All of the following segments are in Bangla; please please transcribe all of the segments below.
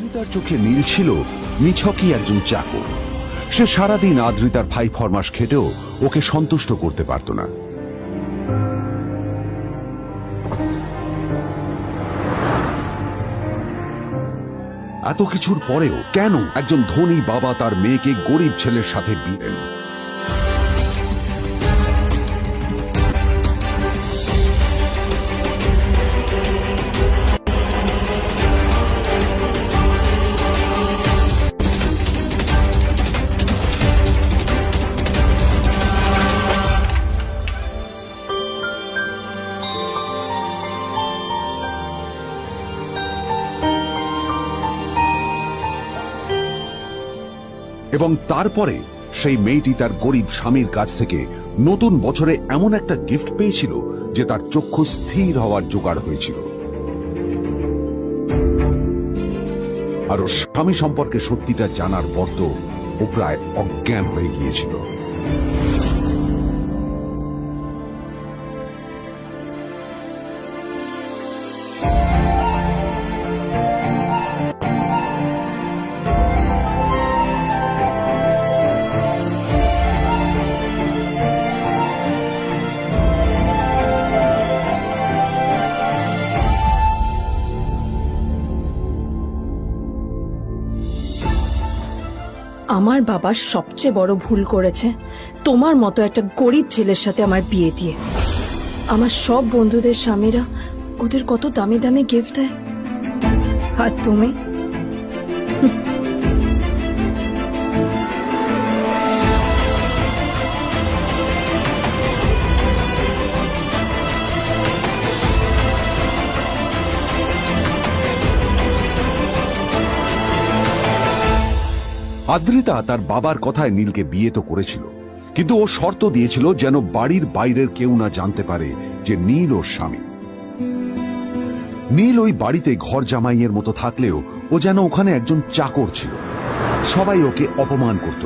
আদ্রিতার চোখে নীল ছিল নিছকই একজন চাকর। সে সারাদিন আদ্রিতার ভাই ফরমাস খেটেও ওকে সন্তুষ্ট করতে পারত না। এত কিছুর পরেও কেন একজন ধনী বাবা তার মেয়েকে গরিব ছেলের সাথে বিয়ে দেন? এবং তারপরে সেই মেয়েটি তার গরিব স্বামীর কাছ থেকে নতুন বছরে এমন একটা গিফট পেয়েছিল যে তার চক্ষু স্থির হওয়ার জোগাড় হয়েছিল। আর ওর স্বামী সম্পর্কে সত্যিটা জানার পর তো ও প্রায় অজ্ঞান হয়ে গিয়েছিল। আমার বাবা সবচেয়ে বড় ভুল করেছে তোমার মতো একটা গরিব ছেলের সাথে আমার বিয়ে দিয়ে। আমার সব বন্ধুদের স্বামীরা ওদের কত দামি দামি গিফট দেয়, আর তুমি আদ্রিতা তার বাবার কথায় নীলকে বিয়ে তো করেছিল, কিন্তু ও শর্ত দিয়েছিল যেন বাড়ির বাইরের কেউ না জানতে পারে যে নীল ওর স্বামী। নীল ওই বাড়িতে ঘর জামাইয়ের মতো থাকলেও ও যেন ওখানে একজন চাকর ছিল। সবাই ওকে অপমান করত।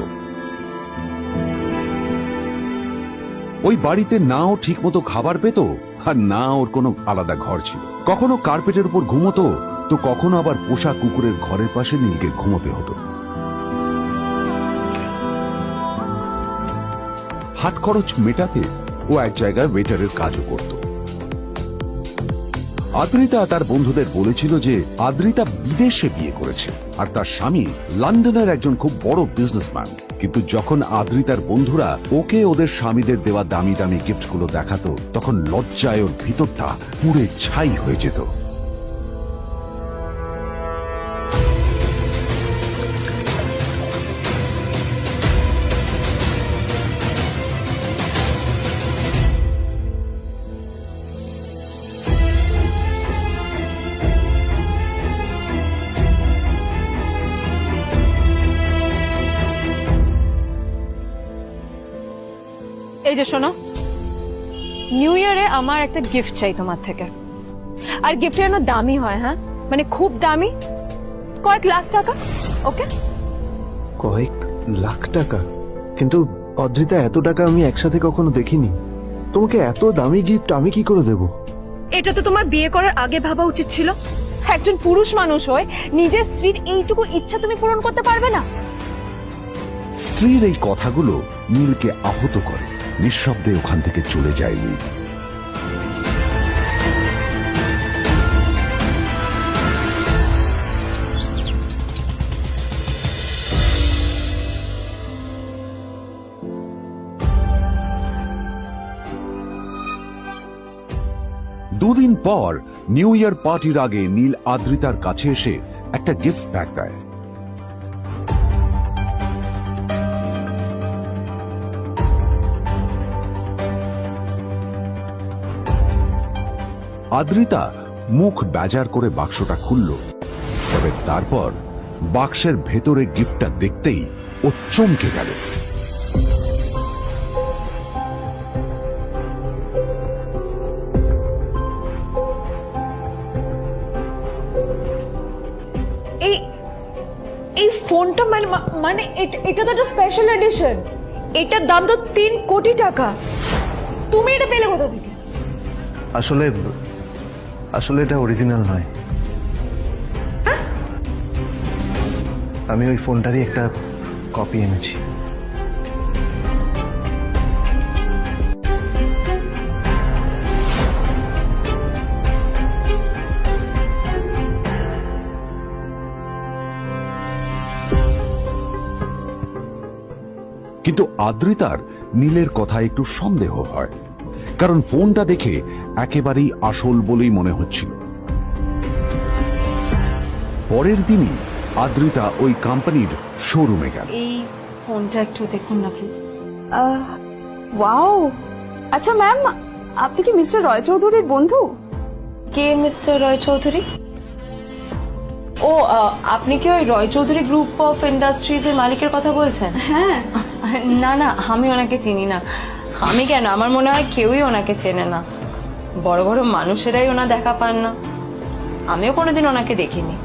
ওই বাড়িতে না ও ঠিক মতো খাবার পেত, আর না ওর কোনো আলাদা ঘর ছিল। কখনো কার্পেটের উপর ঘুমোতো, তো কখনো আবার পোষা কুকুরের ঘরের পাশে নীলকে ঘুমোতে হতো। হাত খরচ মেটাতে ও এক জায়গায় ওয়েটারের কাজও করত। আদ্রিতা তার বন্ধুদের বলেছিল যে আদ্রিতা বিদেশে বিয়ে করেছে আর তার স্বামী লন্ডনের একজন খুব বড় বিজনেসম্যান। কিন্তু যখন আদ্রিতার বন্ধুরা ওকে ওদের স্বামীদের দেওয়া দামি দামি গিফটগুলো দেখাতো, তখন লজ্জায় ওর ভিতরটা পুড়ে ছাই হয়ে যেত। এই যে শোনো, নিউ ইয়ারে আমার একটা গিফট চাই তোমার থেকে। আর গিফটটা যেন দামি হয়, হ্যাঁ, মানে খুব দামি, কয়েক লাখ টাকা। ওকে? কয়েক লাখ টাকা? কিন্তু অদ্রিতা, এত টাকা আমি একসাথে কখনো দেখিনি। তোমাকে এত দামি গিফট আমি কি করে দেব? এটা তো তোমার বিয়ে করার আগে ভাবা উচিত ছিল। একজন পুরুষ মানুষ হয়ে নিজের স্ত্রীর এইটুকু ইচ্ছা তুমি পূরণ করতে পারবে না? স্ত্রীর এই কথাগুলো নীলকে আহত করে। নিঃশব্দে ওখান থেকে চলে যায় নীল। দুদিন পর নিউ ইয়ার পার্টির আগে নীল আদ্রিতার কাছে এসে একটা গিফট প্যাক দেয়। আদ্রিতা মুখ বেজার করে বাক্সটা খুলল, তবে তারপর বাক্সের ভেতরে গিফটটা দেখতেই ও চমকে গেল। এই ফোনটা মানে এটা তো একটা স্পেশাল এডিশন। এটার দাম তো 3 কোটি টাকা। তুমি এটা পেলে কোথা থেকে? আসলে এটা অরিজিনাল নয়। আমি ওই ফোনটারই একটা কপি এনেছি। কিন্তু আদ্রিতার নীলের কথা একটু সন্দেহ হয়, কারণ ফোনটা দেখে একেবারেই আসল বলেই মনে হচ্ছিল। পরের দিনই আদ্রিতা ওই কোম্পানির শোরুমে গেল। এই ফোনটা একটু দেখুন না প্লিজ। ওয়াও, আচ্ছা ম্যাম, আপনি কি মিস্টার রয় চৌধুরীর বন্ধু? কে মিস্টার রয় চৌধুরী? ও, আপনি কি ওই রয় চৌধুরী গ্রুপ অফ ইন্ডাস্ট্রিজ এর মালিকের কথা বলছেন? হ্যাঁ। না না, আমি ওনাকে চিনি না। আমি কেন, আমার মনে হয় কেউই ওনাকে চেনে না। বড় বড় মানুষেরাই ওনা দেখা পান না। আমিও কোনোদিন ওনাকে দেখিনি,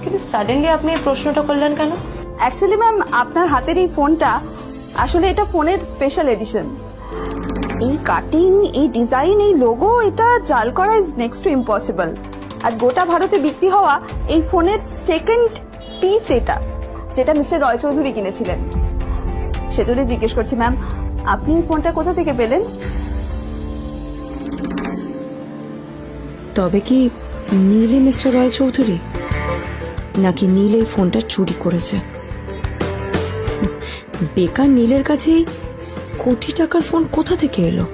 কিন্তু সাডেনলি আপনি এই প্রশ্নটা করলেন কেন? অ্যাকচুয়ালি ম্যাম, আপনার হাতের এই ফোনটা আসলে এটা ফোনের স্পেশাল এডিশন। এই কাটিং, এই ডিজাইন, এই লোগো, এটা জাল করা ইজ নেক্সট টু ইম্পসিবল। আর গোটা ভারতে বিক্রি হওয়া এই ফোনের সেকেন্ড পিস এটা, যেটা মিস্টার রয় চৌধুরী কিনেছিলেন। সেজন্য জিজ্ঞেস করছি ম্যাম, আপনি এই ফোনটা কোথা থেকে পেলেন? তবে কি নীলই মিস্টার রয় চৌধুরী, নাকি নীল এই ফোনটা চুরি করেছে? বেকার নীলের কাছে কোটি টাকার ফোন কোথা থেকে এলো?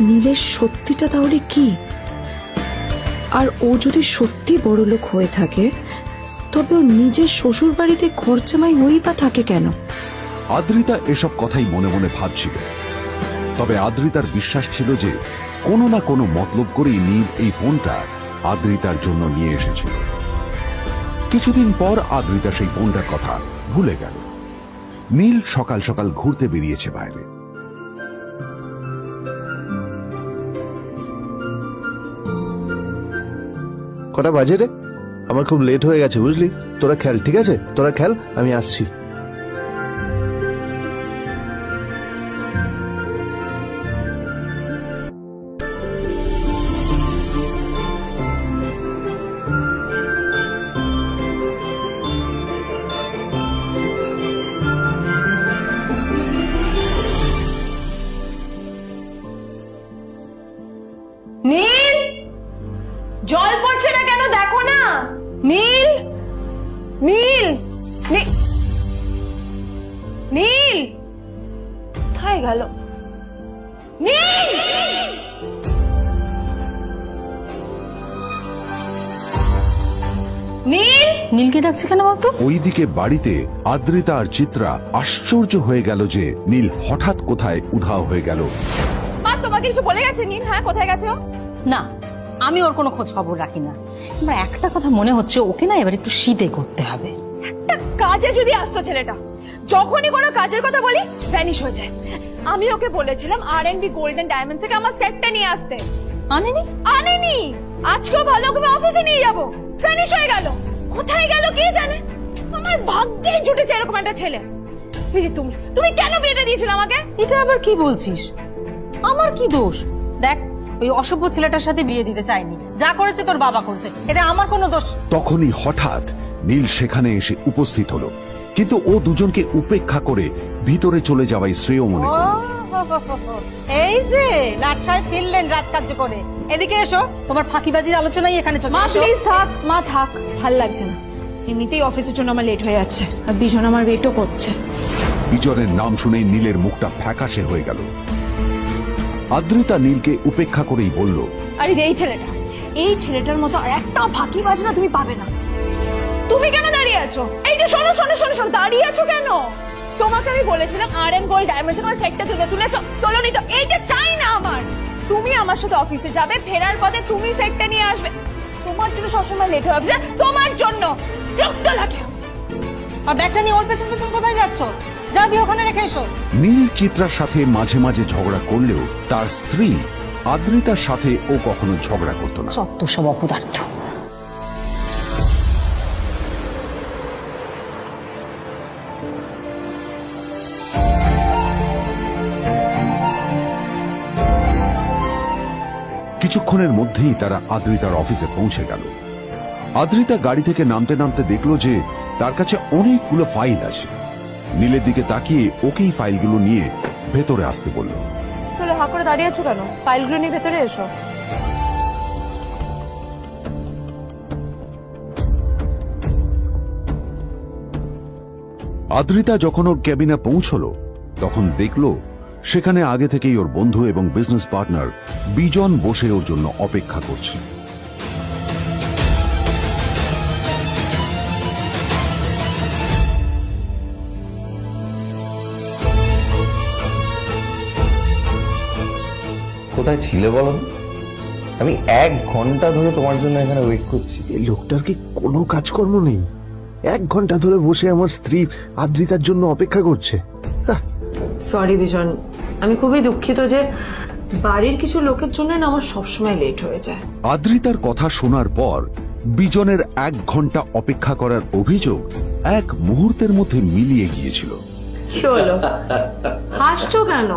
নীলের সত্যিটা তাহলে কি? আর ও যদি সত্যি বড় লোক হয়ে থাকে, তবে ও নিজের শ্বশুর বাড়িতে খরচামাই হয়েই বা থাকে কেন? আদ্রিতা এসব কথাই মনে মনে ভাবছিল। তবে আদ্রিতার বিশ্বাস ছিল যে কোনো না কোনো মতলব করেই নীল এই ফোনটা আদ্রিতার জন্য নিয়ে এসেছিল। কিছুদিন পর আদ্রিতা সেই ফোনটার কথা ভুলে গেল। নীল সকাল সকাল ঘুরতে বেরিয়েছে বাইরে। কটা বাজে রে? আমার খুব লেট হয়ে গেছে বুঝলি। তোরা খেল, ঠিক আছে? তোরা খেল, আমি আসছি। নীল, জল পড়ছে না কেন দেখো না। নীল, নীল, নীল কোথায় গেল? নীল, নীল, নীলকে ডাকছে কেন বলতো? ওইদিকে বাড়িতে আদ্রিতা আর চিত্রা আশ্চর্য হয়ে গেল যে নীল হঠাৎ কোথায় উধাও হয়ে গেল। মা, তোমাকে কিছু বলে গেছে নীল? হ্যাঁ, কোথায় গেছে ও? না, আমি ওর কোনো খোঁজ খবর রাখি না। আমার একটা কথা মনে হচ্ছে, ওকে না এবার একটু শীতে করতে হবে। একটা কাজে যদি আসতো ছেলেটা, যখনই কোনো কাজের কথা বলি ভ্যানিশ হয়ে যায়। আমি ওকে বলেছিলাম আর&বি গোল্ডেন ডায়মন্ড থেকে আমার সেটটা নিয়ে আসতে, আনেনি। আনেনি। আজকেও ভালো করে অফিসে নিয়ে যাব, ভ্যানিশ হয়ে গেল। কোথায় গেল কে জানে। আমার ভাগ্যে জুটেছে এরকম একটা ছেলে। দিদি, তুমি তুমি কেন বিয়েটা দিয়েছিলে আমাকে? এটা আবার কি বলছিস? আমার কি দোষ? দেখ, ওই অসভ্য ছেলেটার সাথে বিয়ে দিতে চাইনি। যা করেছে তোর বাবা করেছে, এটা আমার কোনো দোষ। তখনই হঠাৎ নীল সেখানে এসে উপস্থিত হলো, কিন্তু ও দুজনকে উপেক্ষা করে ভিতরে চলে যাওয়াই শ্রেয় মনে ও, করল। এই যে লাট সাহেব ফিরলেন রাজকার্য করে। এদিকে এসো, তোমার ফাঁকিবাজির আলোচনাই এখানে চলছে। মা এসো। প্লিজ থাক, মা থাক, ভাল লাগছে না। এমনিতেই অফিসের জন্য আমার লেট হয়ে যাচ্ছে, আর বিজন আমার ওয়েটও করছে। বিজনের নাম শুনেই নীলের মুখটা ফ্যাকাশে হয়ে গেল। আদ্রিতা নীলকে উপেক্ষা করেই বলল, আরে যে এই ছেলেটার মতো আর একটা ফাঁকিবাজ না তুমি পাবে না। তুমি কেন দাঁড়িয়ে আছো? এই যে শোনো শোনো শোনো শোনো, দাঁড়িয়ে আছো কেন? তোমাকে আমি বলেছিলাম আর&বি গোল্ড ডায়মন্ড থেকে সেটটা তুলেছো, তোলোনি তো। এইটা চাই না আমার। তুমি আমার সাথে অফিসে যাবে, ফেরার পথে তুমি সেটটা নিয়ে আসবে। তোমার জন্য সবসময় লেট হয়ে যায়, তোমার জন্য বিরক্ত লাগে। আর ব্যাগটা নিয়ে ওর পেছন পেছন কোথায় যাচ্ছ? যা দিয়ে ওখানে রেখে এসো। নীল চিত্রার সাথে মাঝে মাঝে ঝগড়া করলেও তার স্ত্রী আদ্রিতার সাথে ও কখনো ঝগড়া করত না। সত্য সব অপদার্থ। কিছুক্ষণের মধ্যেই তারা আদ্রিতার অফিসে পৌঁছে গেল। আদ্রিতা গাড়ি থেকে নামতে নামতে দেখলো যে তার কাছে অনেকগুলো ফাইল আছে। নীলের দিকে তাকিয়ে ওকেই ফাইলগুলো নিয়ে ভেতরে আসতে বলল। তাহলে হা করে দাঁড়িয়ে আছো কেন? ফাইলগুলো নিয়ে ভেতরে এসো। আদ্রিতা যখন ওর ক্যাবিনে পৌঁছলো তখন দেখলো সেখানে আগে থেকেই ওর বন্ধু এবং বিজনেস পার্টনার বিজন বসে ওর জন্য অপেক্ষা করছে। কোথায় ছিলে বলো? আমি 1 ঘন্টা ধরে তোমার জন্য এখানে ওয়েট করছি। এই লোকটার কি কোনো কাজকর্ম নেই? 1 ঘন্টা ধরে বসে আমার স্ত্রী আদ্রিতার জন্য অপেক্ষা করছে। সরি বিজন, আমি খুবই দুঃখিত যে বাড়ির কিছু লোকের জন্য না আমার সবসময় লেট হয়ে যায়। আদ্রিতার কথা শোনার পর বিজনের 1 ঘন্টা অপেক্ষা করার অভিযোগ 1 মুহূর্তের মধ্যে মিলিয়ে গিয়েছিল। কি হলো? হাসছো কেন?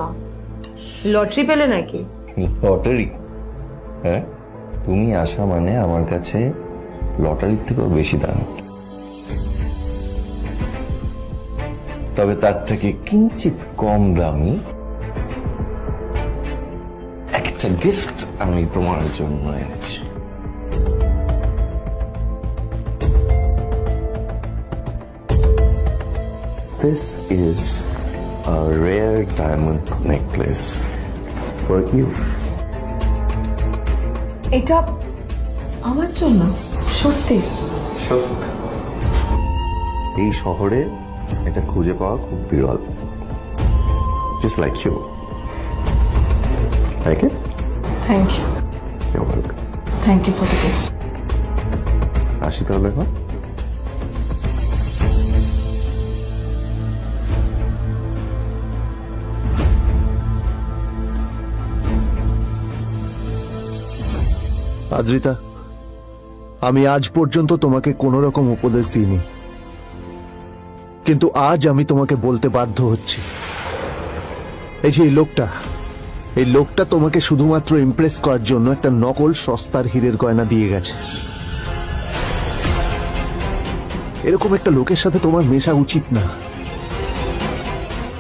লটারি পেলে নাকি? লটারি? হ্যাঁ, তুমি আসা মানে আমার কাছে লটারির থেকেও বেশি দাম। তবে তার থেকে কিঞ্চিত কম দামি একটা গিফট আমি তোমার জন্য এনেছি। This is a rare diamond necklace for you. এটা আমার জন্য? সত্যি? এই শহরে এটা খুঁজে পাওয়া খুব বিরল। Just like you. Like it? Thank you. You're welcome. Thank you for the gift. আসি তাহলে এখন। আদ্রিতা, আমি আজ পর্যন্ত তোমাকে কোনো রকম উপদেশ দিইনি, কিন্তু আজ আমি তোমাকে বলতে বাধ্য হচ্ছি। এই যে এই লোকটা তোমাকে শুধুমাত্র ইমপ্রেস করার জন্য একটা নকল সস্তার হীরের গয়না দিয়ে গেছে। এরকম একটা লোকের সাথে তোমার মেশা উচিত না।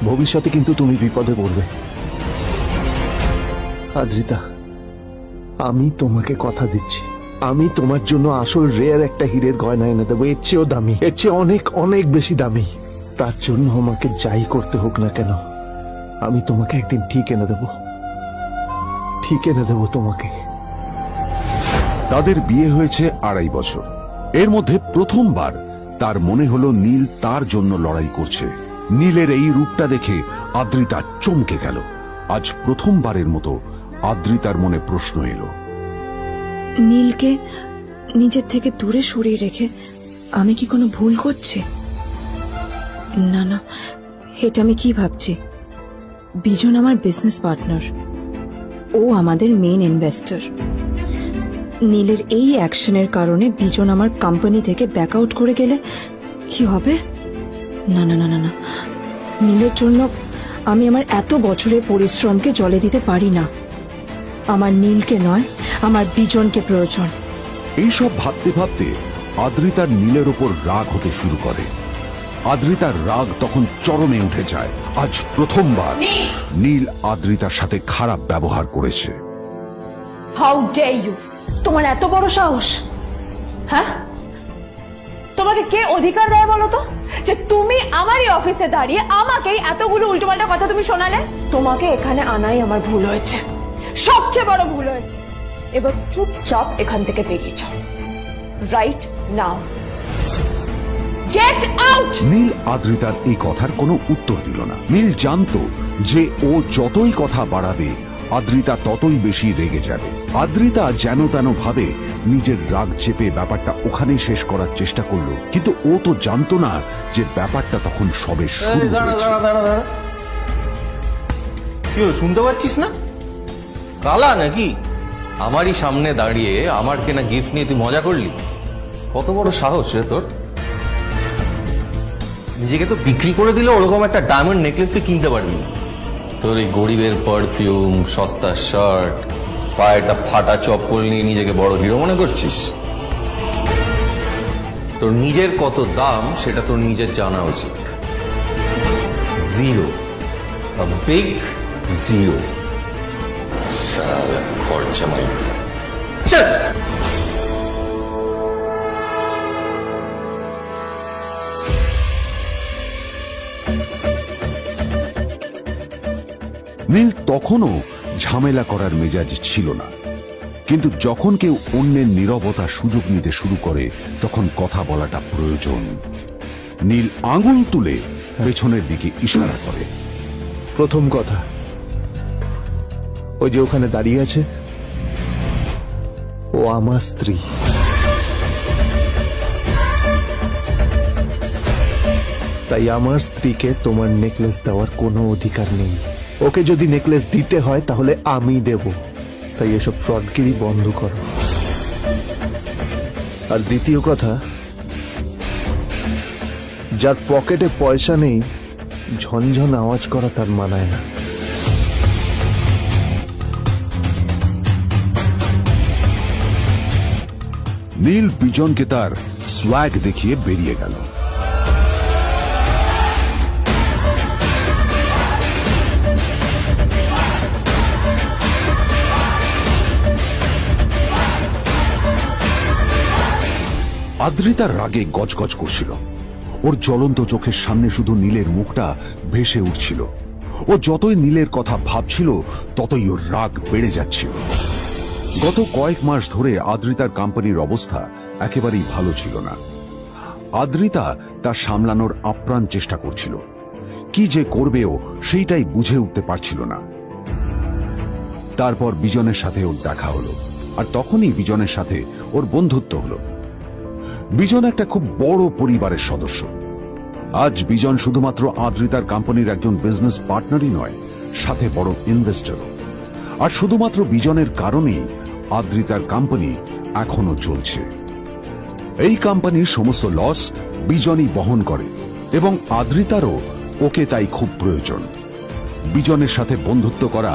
ভবিষ্যতে কিন্তু তুমি বিপদে পড়বে। আদ্রিতা, আমি তোমাকে কথা দিচ্ছি, আমি তোমার জন্য আসল রেয়ার একটা হীরের গয়না এনে দেবো, এর চেয়েও দামি, এর চেয়ে অনেক অনেক বেশি দামি। তার জন্য আমাকে যাই করতে হোক না কেন, আমি তোমাকে একদিন ঠিক এনে দেবো, ঠিক এনে দেবো তোমাকে। তাদের বিয়ে হয়েছে 2.5 বছর। এর মধ্যে প্রথমবার তার মনে হলো নীল তার জন্য লড়াই করছে। নীলের এই রূপটা দেখে আদ্রিতা চমকে গেল। আজ প্রথমবারের মতো আদ্রিতার মনে প্রশ্ন এলো, নীলকে নিজের থেকে দূরে সরিয়ে রেখে আমি কি কোনো ভুল করছি? না না, এটা আমি কি ভাবছি? বিজন আমার বিজনেস পার্টনার, ও আমাদের মেইন ইনভেস্টর। নীলের এই অ্যাকশনের কারণে বিজন আমার কোম্পানি থেকে ব্যাক আউট করে গেলে কি হবে? না না না না না, নীলের জন্য আমি আমার এত বছরের পরিশ্রমকে জলে দিতে পারি না। আমার নীলকে নয়, আমার বিজনকে প্রয়োজন। এইসব ভাবতে ভাবতে আদ্রিতার নীলের ওপর রাগ হতে শুরু করে। আদ্রিতার রাগ তখন চরমে উঠে যায়। আজ প্রথমবার নীল আদ্রিতার সাথে খারাপ ব্যবহার করেছে। How dare you! তোমার এত বড় সাহস! হ্যাঁ, তোমাকে কে অধিকার দেয় বলো তো যে তুমি আমারই অফিসে দাঁড়িয়ে আমাকেই এতগুলো উল্টোপাল্টা কথা তুমি শোনালে? তোমাকে এখানে আনাই আমার ভুল হয়েছে, সবচেয়ে বড় ভুল হয়েছে। এবার চুপচাপ এখান থেকে বেরিয়ে যাও, right now. Get out! Neel আদ্রিতার এই কথার কোনো উত্তর দিল না। নীল জানতো যে ও যতই কথা বাড়াবে আদ্রিতা ততই বেশি রেগে যাবে। আদ্রিতা যেন তেন ভাবে নিজের রাগ চেপে ব্যাপারটা ওখানেই শেষ করার চেষ্টা করলো, কিন্তু ও তো জানতো না যে ব্যাপারটা তখন সবে শুরু হয়েছে। কি হলো, শুনতে পাচ্ছিস না? কালা নাকি? আমারই সামনে দাঁড়িয়ে আমার কেনা গিফট নিয়ে তুই মজা করলি? কত বড় সাহস রে তোর! নিজেকে তো বিক্রি করে দিলে ওরকম একটা ডায়মন্ড নেকলেস তুই কিনতে পারবি। তোর এই গরিবের পারফিউম, সস্তা শার্ট, পায়ে একটা ফাটা চপ্পল নিয়ে নিজেকে বড় হিরো মনে করছিস? তোর নিজের কত দাম সেটা তোর নিজের জানা উচিত। Zero, big zero. সালা খরচা মাই চল। নীল তখনও ঝামেলা করার মেজাজ ছিল না, কিন্তু যখন কেউ অন্যের নীরবতা সুযোগ নিতে শুরু করে তখন কথা বলাটা প্রয়োজন। নীল আঙুল তুলে পেছনের দিকে ইশারা করে। প্রথম কথা, ওই যে ওখানে দাঁড়িয়ে আছে, ও আমার স্ত্রী। তাই আমার স্ত্রীকে তোমার নেকলেস দেওয়ার কোনো অধিকার নেই। ওকে যদি নেকলেস দিতে হয় তাহলে আমি দেব। তাই এসব ফ্রডগিরি বন্ধ করো। আর দ্বিতীয় কথা, যার পকেটে পয়সা নেই ঝনঝন আওয়াজ করা তার মানায় না। নীল বিজনকে তার সোয়াগ দেখিয়ে বেরিয়ে গেল। আদ্রিতার রাগে গজগজ করছিল। ওর জ্বলন্ত চোখের সামনে শুধু নীলের মুখটা ভেসে উঠছিল। ও যতই নীলের কথা ভাবছিল ততই ওর রাগ বেড়ে যাচ্ছিল। গত কয়েক মাস ধরে আদ্রিতার কোম্পানির অবস্থা একেবারেই ভালো ছিল না। আদ্রিতা তা সামলানোর আপ্রাণ চেষ্টা করছিল। কি যে করবেও সেইটাই বুঝে উঠতে পারছিল না। তারপর বিজনের সাথে ওর দেখা হলো, আর তখনই বিজনের সাথে ওর বন্ধুত্ব হলো। বিজন একটা খুব বড় পরিবারের সদস্য। আজ বিজন শুধুমাত্র আদ্রিতার কোম্পানির একজন বিজনেস পার্টনারই নয়, সাথে বড় ইনভেস্টরও। আর শুধুমাত্র বিজনের কারণেই আদ্রিতার কোম্পানি এখনো চলছে। এই কোম্পানির সমস্ত লস বিজনই বহন করে এবং আদ্রিতারও ওকে তাই খুব প্রয়োজন। বিজনের সাথে বন্ধুত্ব করা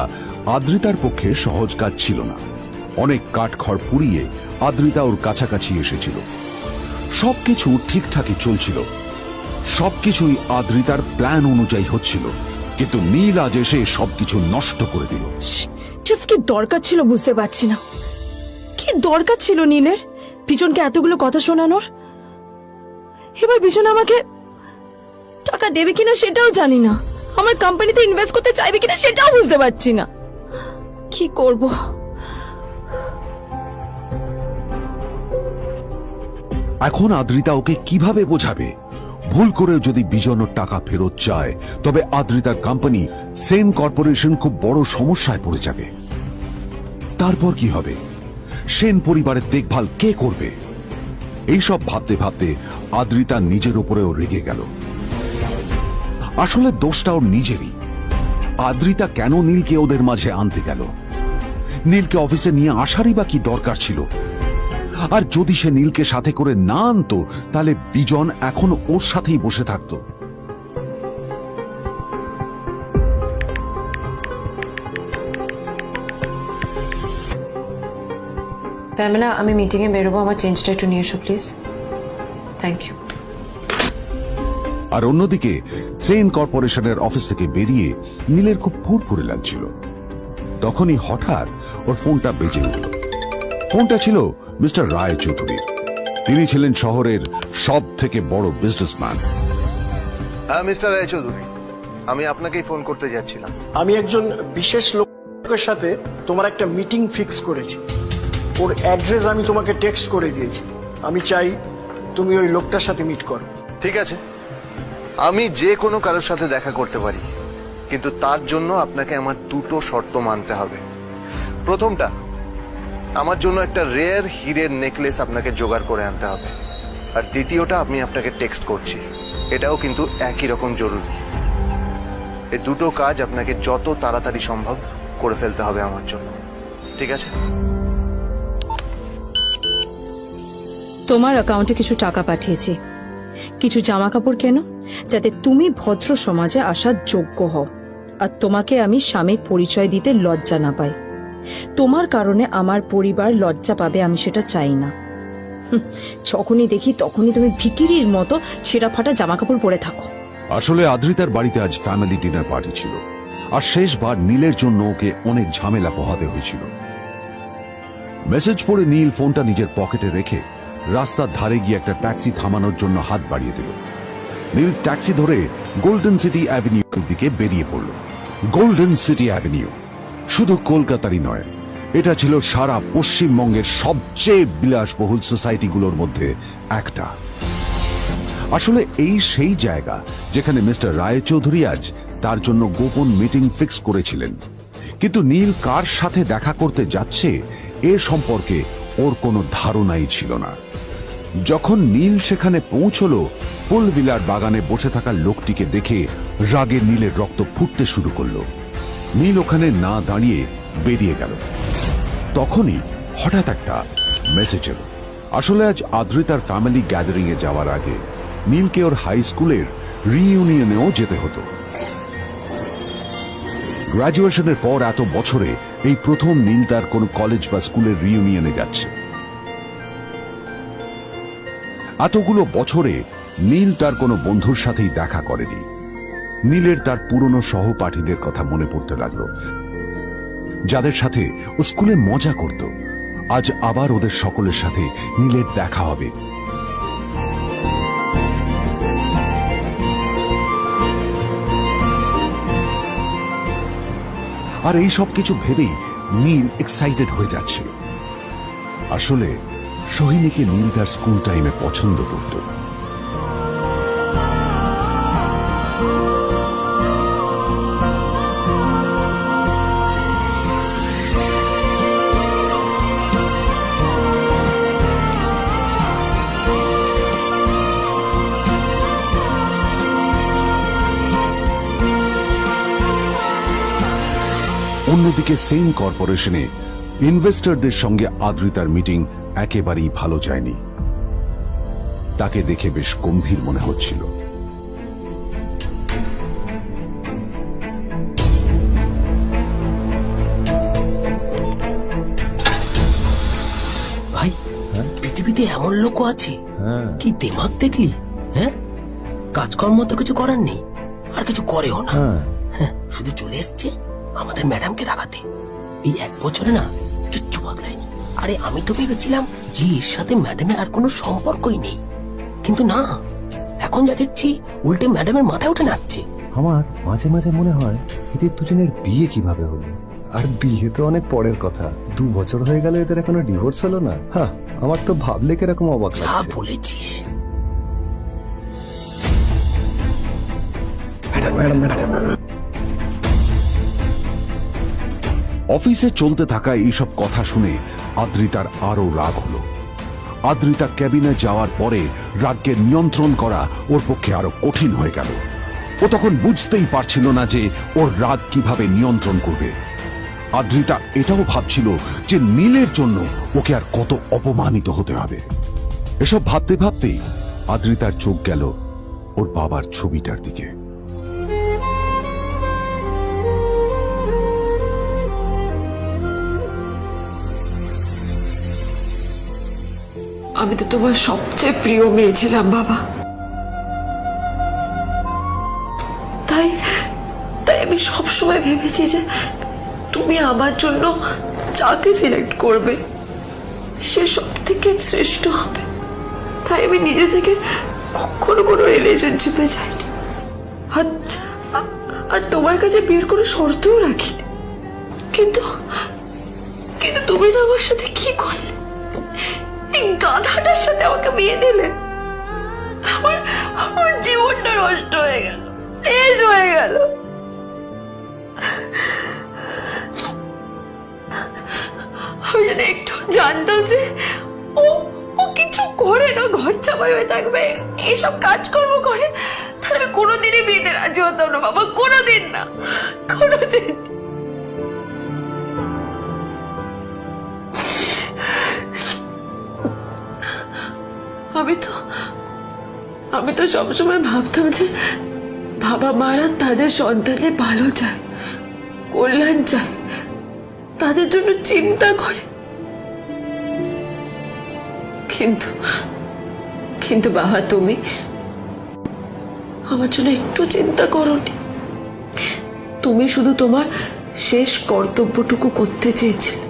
আদ্রিতার পক্ষে সহজ কাজ ছিল না। অনেক কাঠখড় পুড়িয়ে আদ্রিতা ওর কাছাকাছি এসেছিল। সবকিছু ঠিকঠাকই চলছিল, সবকিছুই আদ্রিতার প্ল্যান অনুযায়ী হচ্ছিল, কিন্তু নীল আজ এসে সবকিছু নষ্ট করে দিল। কি দরকার ছিল বুঝতে পারছি না। কি দরকার ছিল নীলের বিজনকে এতগুলো কথা শোনানোর? এবার বিজন আমাকে টাকা দেবে কিনা সেটাও জানি না। আমার কোম্পানিতে ইনভেস্ট করতে চাইবে কিনা সেটাও বুঝতে পারছি না। কি করব? এখন আদ্রিতা ওকে কিভাবে বোঝাবে? ভুল করে যদি বিজন ওর টাকা ফেরত চায় তবে আদ্রিতার কোম্পানি সেন কর্পোরেশন খুব বড় সমস্যায় পড়ে যাবে। তারপর কি হবে? সেন পরিবারের দেখভাল কে করবে? এইসব ভাবতে ভাবতে আদ্রিতা নিজের উপরেও রেগে গেল। আসলে দোষটা ওর নিজেরই। আদ্রিতা কেন নীলকে ওদের মাঝে আনতে গেল? নীলকে অফিসে নিয়ে আসারই বা কি দরকার ছিল? আর যদি সে নীলকে সাথে করে না আনতো তাহলে বিজন এখন ওর সাথেই বসে থাকতো। প্যামেলা, আমি মিটিং এ বেরোবো, আমার চেঞ্জটা একটু নিয়ে এসো প্লিজ। Thank you. আর অন্যদিকে সেন কর্পোরেশনের অফিস থেকে বেরিয়ে নীলের খুব ফুরফুরে লাগছিল। তখনই হঠাৎ ওর ফোনটা বেজে উঠল। ফোনটা ছিল মিস্টার রায় চৌধুরীর। তিনি ছিলেন শহরের সব থেকে বড় বিজনেসম্যান। হ্যাঁ মিস্টার রায়চৌধুরী, আমি আপনাকেই ফোন করতে যাচ্ছিলাম। আমি একজন বিশেষ লোকের সাথে তোমার একটা মিটিং ফিক্স করেছি। ওর অ্যাড্রেস আমি তোমাকে টেক্সট করে দিয়েছি। আমি চাই তুমি ওই লোকটার সাথে মিট করো। ঠিক আছে, আমি যে কোনো কারোর সাথে দেখা করতে পারি, কিন্তু তার জন্য আপনাকে আমার দুটো শর্ত মানতে হবে। প্রথমটা, আমার জন্য একটা রেয়ার হীরের নেকলেস আপনাকে জোগাড় করে আনতে হবে। আর দ্বিতীয়টা, আমি আপনাকে টেক্সট করছি, এটাও কিন্তু একই রকম জরুরি। এই দুটো কাজ আপনাকে যত তাড়াতাড়ি সম্ভব করে ফেলতে হবে আমার জন্য, ঠিক আছে? তোমার অ্যাকাউন্টে কিছু টাকা পাঠিয়েছি। কিছু জামা কাপড় কেনো, যাতে তুমি ভদ্র সমাজে আসার যোগ্য হও, আর তোমাকে আমি স্বামীর পরিচয় দিতে লজ্জা না পাই। তোমার কারণে আমার পরিবার লজ্জা পাবে, আমি সেটা চাই না। যখনই দেখি তখনই তুমি ভিকিরির মতো ছেঁড়া ফাটা জামা কাপড় পরে থাকো। আসলে আদ্রিতার বাড়িতে আজ ফ্যামিলি ডিনার পার্টি ছিল, আর শেষবার নীলের জন্য ওকে অনেক ঝামেলা পোহাতে হয়েছিল। মেসেজ পড়ে নীল ফোনটা নিজের পকেটে রেখে রাস্তার ধারে গিয়ে একটা ট্যাক্সি থামানোর জন্য হাত বাড়িয়ে দিল। নীল ট্যাক্সি ধরে গোল্ডেন সিটি অ্যাভিনিউর দিকে বেরিয়ে পড়ল। গোল্ডেন সিটি অ্যাভিনিউ শুধু কলকাতারই নয়, এটা ছিল সারা পশ্চিমবঙ্গের সবচেয়ে বিলাসবহুল সোসাইটিগুলোর মধ্যে একটা। আসলে এই সেই জায়গা যেখানে মিস্টার রায়চৌধুরী আজ তার জন্য গোপন মিটিং ফিক্স করেছিলেন। কিন্তু নীল কার সাথে দেখা করতে যাচ্ছে এ সম্পর্কে ওর কোনো ধারণাই ছিল না। যখন নীল সেখানে পৌঁছলো, পুলভিলার বাগানে বসে থাকা লোকটিকে দেখে রাগে নীলের রক্ত ফুটতে শুরু করলো। নীল ওখানে না দাঁড়িয়ে বেরিয়ে গেল। তখনই হঠাৎ একটা মেসেজ এলো। আসলে আজ আদ্রিতার ফ্যামিলি গ্যাদারিং এ যাওয়ার আগে নীলকে ওর হাই স্কুলের রিইউনিয়নেও যেতে হতো। গ্র্যাজুয়েশনের পর এত বছরে এই প্রথম নীল তার কোন কলেজ বা স্কুলের রিইউনিয়নে যাচ্ছে। এতগুলো বছরে নীল তার কোনো বন্ধুর সাথেই দেখা করেনি। নীলের তার পুরনো সহপাঠীদের কথা মনে পড়তে লাগলো, যাদের সাথে ও স্কুলে মজা করত। আজ আবার ওদের সকলের সাথে নীলের দেখা হবে। আর এই সব কিছু ভেবেই নীল এক্সাইটেড হয়ে যাচ্ছে। আসলে সোহিনীকে নীল তার স্কুল টাইমে পছন্দ করত। অন্যদিকে সেম কর্পোরেশনে ইনভেস্টরদের সঙ্গে আদ্রিতার মিটিং একেবারেই ভালো যায়নি। তাকে দেখে বেশ গম্ভীর মনে হচ্ছিল। ভাই, পৃথিবীতে এমন লোকও আছে, কি দিমাগ দেখলি? হ্যাঁ, কাজকর্ম তো কিছু করার নেই, আর কিছু করেও না। হ্যাঁ, শুধু চলে এসছে আমাদের ম্যাডামকে রাখাতে। এই 1 বছরে না কিচ্ছু বদলায়নি। আরে আমি তো ভেবেছিলাম যে এর সাথে ম্যাডামের আর কোনো সম্পর্কই নেই, কিন্তু না, এখন যা দেখছি উল্টে ম্যাডামের মাথায় উঠে নাচছে। আমার মাঝে মাঝে মনে হয় এদের দুজনের বিয়ে কিভাবে হলো। আর বিয়ে তো অনেক পরের কথা, 2 বছর হয়ে গেল এদের এখনো ডিভোর্স হলো না। হ্যাঁ, আমার তো ভাবলে কিরকম অবাক যা লাগছে। বলেছিস। অফিসে চলতে থাকা এইসব কথা শুনে আদ্রিতার আরো রাগ হলো। আদ্রিতা ক্যাবিনে যাওয়ার পরে রাগকে নিয়ন্ত্রণ করা ওর পক্ষে আরো কঠিন হয়ে গেল। ও তখন বুঝতেই পারছিল না যে ওর রাগ কিভাবে নিয়ন্ত্রণ করবে। আদ্রিতা এটাও ভাবছিল যে নীলের জন্য ওকে আর কত অপমানিত হতে হবে। এসব ভাবতে ভাবতেই আদ্রিতার চোখ গেল ওর বাবার ছবিটার দিকে। আমি তো তোমার সবচেয়ে প্রিয় মেয়ে ছিলাম বাবা, তাই তাই আমি সবসময় ভেবেছি যে তুমি আমার জন্য যাকে সিলেক্ট করবে সে সব থেকে শ্রেষ্ঠ হবে। তাই আমি নিজে থেকে কখনো কোনো রিলেশনশিপে যাইনি, আর তোমার কাছে বিয়ের কোনো শর্তও রাখিনি। কিন্তু কিন্তু তুমি না আমার সাথে কি করলে? এই গাধাটার সাথে আমাকে বিয়ে দিলে। আমার জীবনটা নষ্ট হয়ে গেল, শেষ হয়ে গেল। আমি যদি একটু জানতাম যে ও কিছু করে না, ঘর চাপাই হয়ে থাকবে, এইসব কাজকর্ম করে, তাহলে আমি কোনোদিনই বিয়েতে রাজি হতাম না বাবা, কোনোদিন না, কোনোদিন। আমি তো সবসময় ভাবতাম যে বাবা মারা তাদের সন্তানের ভালো চায়, কল্যাণ চায়, তাদের জন্য চিন্তা করে। কিন্তু কিন্তু বাবা, তুমি আমার জন্য একটু চিন্তা করোনি। তুমি শুধু তোমার শেষ কর্তব্যটুকু করতে চেয়েছিলে,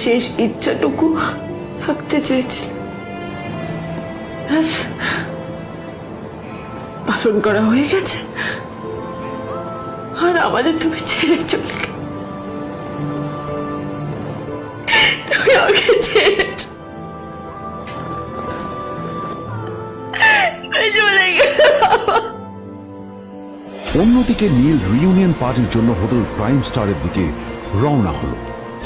শেষ ইচ্ছাটুকু থাকতে চেয়েছিলে, ব্যাস পালন করা হয়ে গেছে। আর আমাদের তুমি ছেড়ে চলে গেলে। তুমি আমাকে ছেড়ে চলে গেলে। অন্যদিকে নীল রিইউনিয়ন পার্টির জন্য হোটেল প্রাইম স্টারের দিকে রওনা হলো।